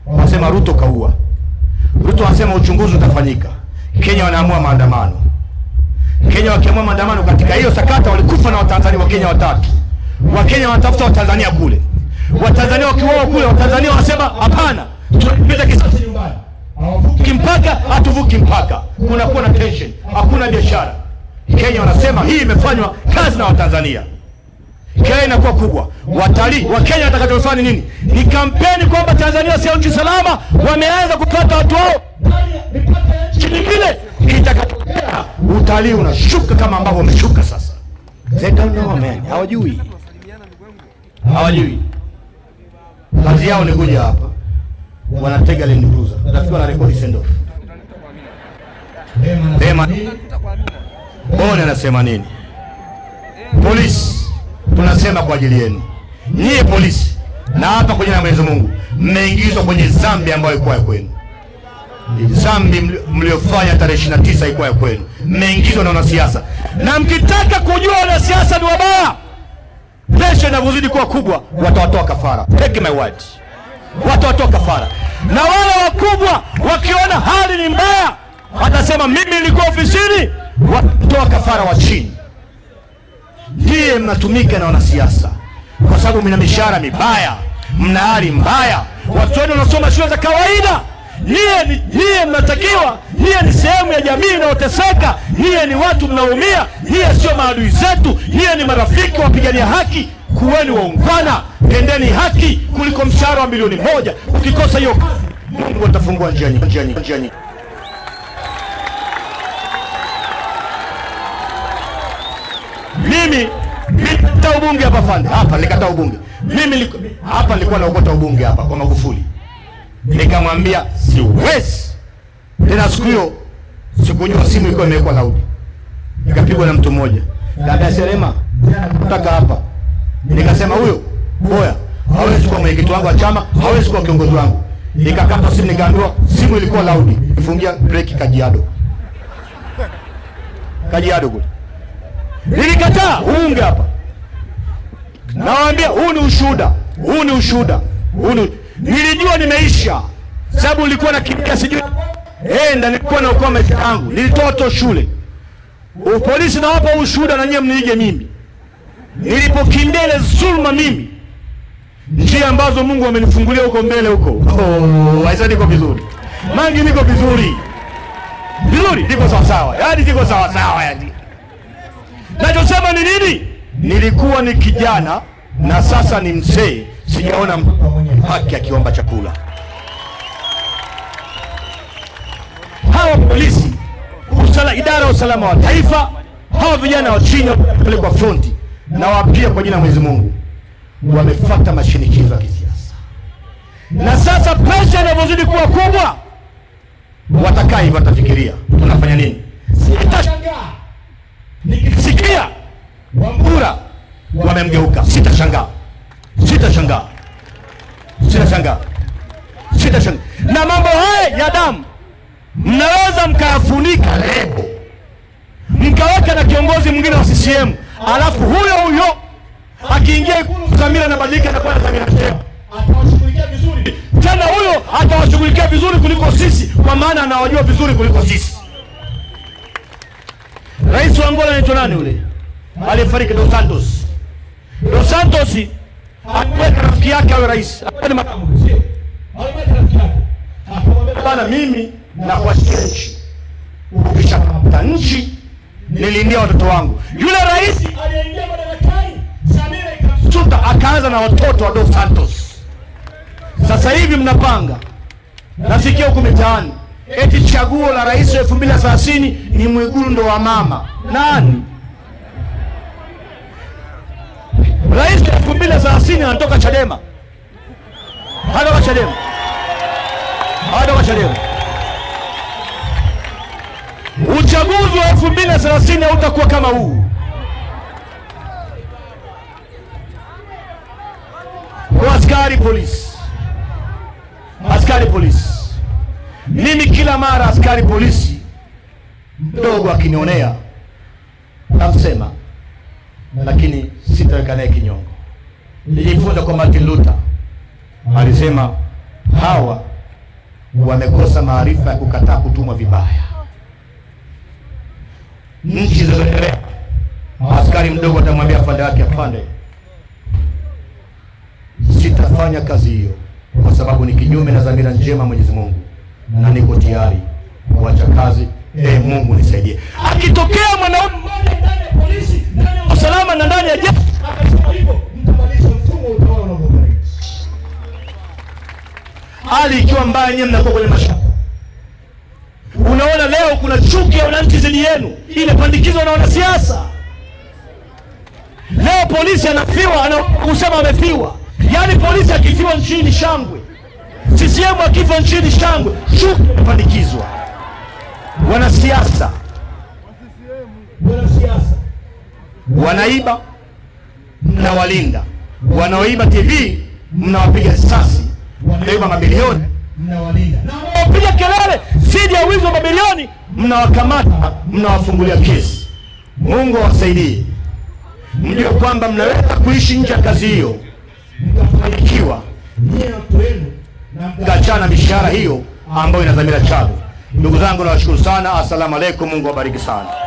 A: Wasema Ruto kaua. Ruto anasema uchunguzi utafanyika. Kenya wanaamua maandamano. Kenya wakiamua maandamano, katika hiyo sakata walikufa na Watanzania wa Kenya 3. Wakenya wanatafuta Watanzania kule. Watanzania wakiuawa kule, Watanzania wanasema hapana, tunapita kisasi nyumbani. Hawavuki mpaka, hatuvuki mpaka. Kunakuwa na tension, hakuna biashara. Kenya wanasema hii imefanywa kazi na Watanzania. Kenya inakuwa kubwa. Watalii wa Kenya watakachofanya nini? Ni kampeni kwamba Tanzania sio nchi salama, wameanza kupata watu wao. Chini kile kitakatokea, utalii unashuka kama ambavyo umeshuka sasa. They don't know man. Hawajui. Kazi yao ni kuja hapa. Wanatega Land Cruiser. Nafika na rekodi send off. Dema. Bwana anasema nini? Polisi tunasema kwa ajili yenu. Nyie polisi na hapa kwenye Mwenyezi Mungu mmeingizwa kwenye dhambi ambayo ilikuwa kwenu. Dhambi mliofanya tarehe 29 ilikuwa kwenu. Mmeingizwa na wanasiasa. Na mkitaka kujua wanasiasa ni wabaya, presha inavyozidi kuwa kubwa, watawatoa kafara. Take my word. Watawatoa kafara. Na wale wakubwa wakiona hali ni mbaya, watasema mimi nilikuwa ofisini, watatoa kafara wa chini. Ndiye mnatumika na wanasiasa kwa sababu mna mishahara mibaya, mna hali mbaya, watu wenu wanasoma shule za kawaida. Nyie mnatakiwa, nyie ni sehemu ya jamii inayoteseka, nyie ni watu mnaumia, nyie sio maadui zetu, nyie ni marafiki wapigania haki. Kuweni waungwana, tendeni haki kuliko mshahara wa milioni 1. Ukikosa hiyo Mungu atafungua njia nyingi. Mimi nilikataa ubunge hapa fande. Hapa nilikataa ubunge. Mimi hapa nilikuwa naokota ubunge hapa kwa Magufuli. Nikamwambia siwezi. Tena siku hiyo sikujua simu iko imewekwa loud. Nikapigwa na mtu mmoja. Dada Serema, nataka hapa. Nikasema huyo boya hawezi kuwa mwenyekiti wangu wa chama, hawezi kuwa kiongozi wangu. Nikakata simu, nikaambiwa simu ilikuwa loud. Nifungia break Kajiado. Kajiado kule. Nilikataa ubunge hapa. Nawaambia huu ni ushuhuda. Huu ni ushuhuda. Nilijua nimeisha. Sababu nilikuwa na kimbia sijui. Nilikuwa naokoa maisha yangu. Nilitoa to shule. Polisi nawapa ushuhuda na nyinyi mniige mimi. Nilipokimbia ile dhulma mimi. Njia ambazo Mungu amenifungulia huko mbele huko. Waisa niko vizuri. Mangi niko vizuri. Vizuri, niko sawa sawa. Yaani niko sawa sawa yani. Nachosema ni nini? Nilikuwa ni kijana na sasa ni mzee, sijaona mtu mwenye haki akiomba chakula. Hawa polisi, idara ya usalama wa taifa, hawa vijana wa chini wapelekwa fronti, na wapia kwa jina Mwenyezi Mungu wamefuata mashinikizo ya kisiasa. Na sasa presha inavyozidi kuwa kubwa, watakaa hivi watafikiria tunafanya nini? Sitashangaa nikisikia Wambura wamemgeuka. Sitashangaa. Na mambo haya ya damu mnaweza mkayafunika leo, mkaweka na kiongozi mwingine wa CCM, alafu huyo akiingia Samira na badilika na kwa Samira atawashughulikia vizuri. Tena huyo atawashughulikia vizuri kuliko sisi, kwa maana anawajua vizuri kuliko sisi. Rais wa Angola anaitwa nani yule? Alifariki Dos Santos. Dos Santos alimweka rafiki yake awe rais. Ni makamu, sio? Alimweka rafiki yake. Akamwambia bana, mimi na kwa nchi. Ukishapata nchi nilindia watoto wangu. Yule rais aliingia madarakani, Samira ikamsuta, akaanza na watoto wa Dos Santos. Sasa hivi mnapanga. Nasikia huko mitaani eti chaguo la rais 2030 ni Mwigulu ndo wa mama. Nani? Rais 2030 anatoka Chadema. Hado Chadema. Uchaguzi wa 2030 hautakuwa kama huu. Kwa askari polisi. Mimi kila mara askari polisi mdogo akinionea namsema, lakini sitaweka naye kinyongo. Nilijifunza kwa Martin Luther, alisema hawa wamekosa maarifa ya kukataa kutumwa vibaya. Nchi zinazoendelea, askari mdogo atamwambia afande wake, afande, sitafanya kazi hiyo kwa sababu ni kinyume na dhamira njema Mwenyezi Mungu, na niko tayari kuacha kazi. Mungu nisaidie. Akitokea mwanaume mmoja ndani ya polisi, ndani ya usalama na ndani ya jeshi akasema hivyo, mtabadilisha mfumo wa utawala unaobariki. Hali ikiwa mbaya, nyinyi mnakuwa kwenye mashaka. Unaona leo kuna chuki ya wananchi dhidi yenu, inapandikizwa na wanasiasa. Leo polisi anafiwa, anakusema amefiwa. Yaani polisi akifiwa nchini shangwe. CCM akifa nchini shangwe. Chuki inapandikizwa. Wanasiasa wanaiba, mnawalinda. Wanaoiba TV mnawapiga risasi. Wanaiba mabilioni, mnawalinda. Na wanaopiga kelele dhidi ya wizi wa mabilioni, mnawakamata, mnawafungulia kesi. Mungu awasaidie. Mjue kwamba mnaweza kuishi nje ya kazi hiyo, mkafanikiwa nyinyi na watu wenu, na mkaachana mishahara hiyo ambayo ina dhamira chalo. Ndugu zangu, nawashukuru sana. Asalamu alaykum. Mungu awabariki sana.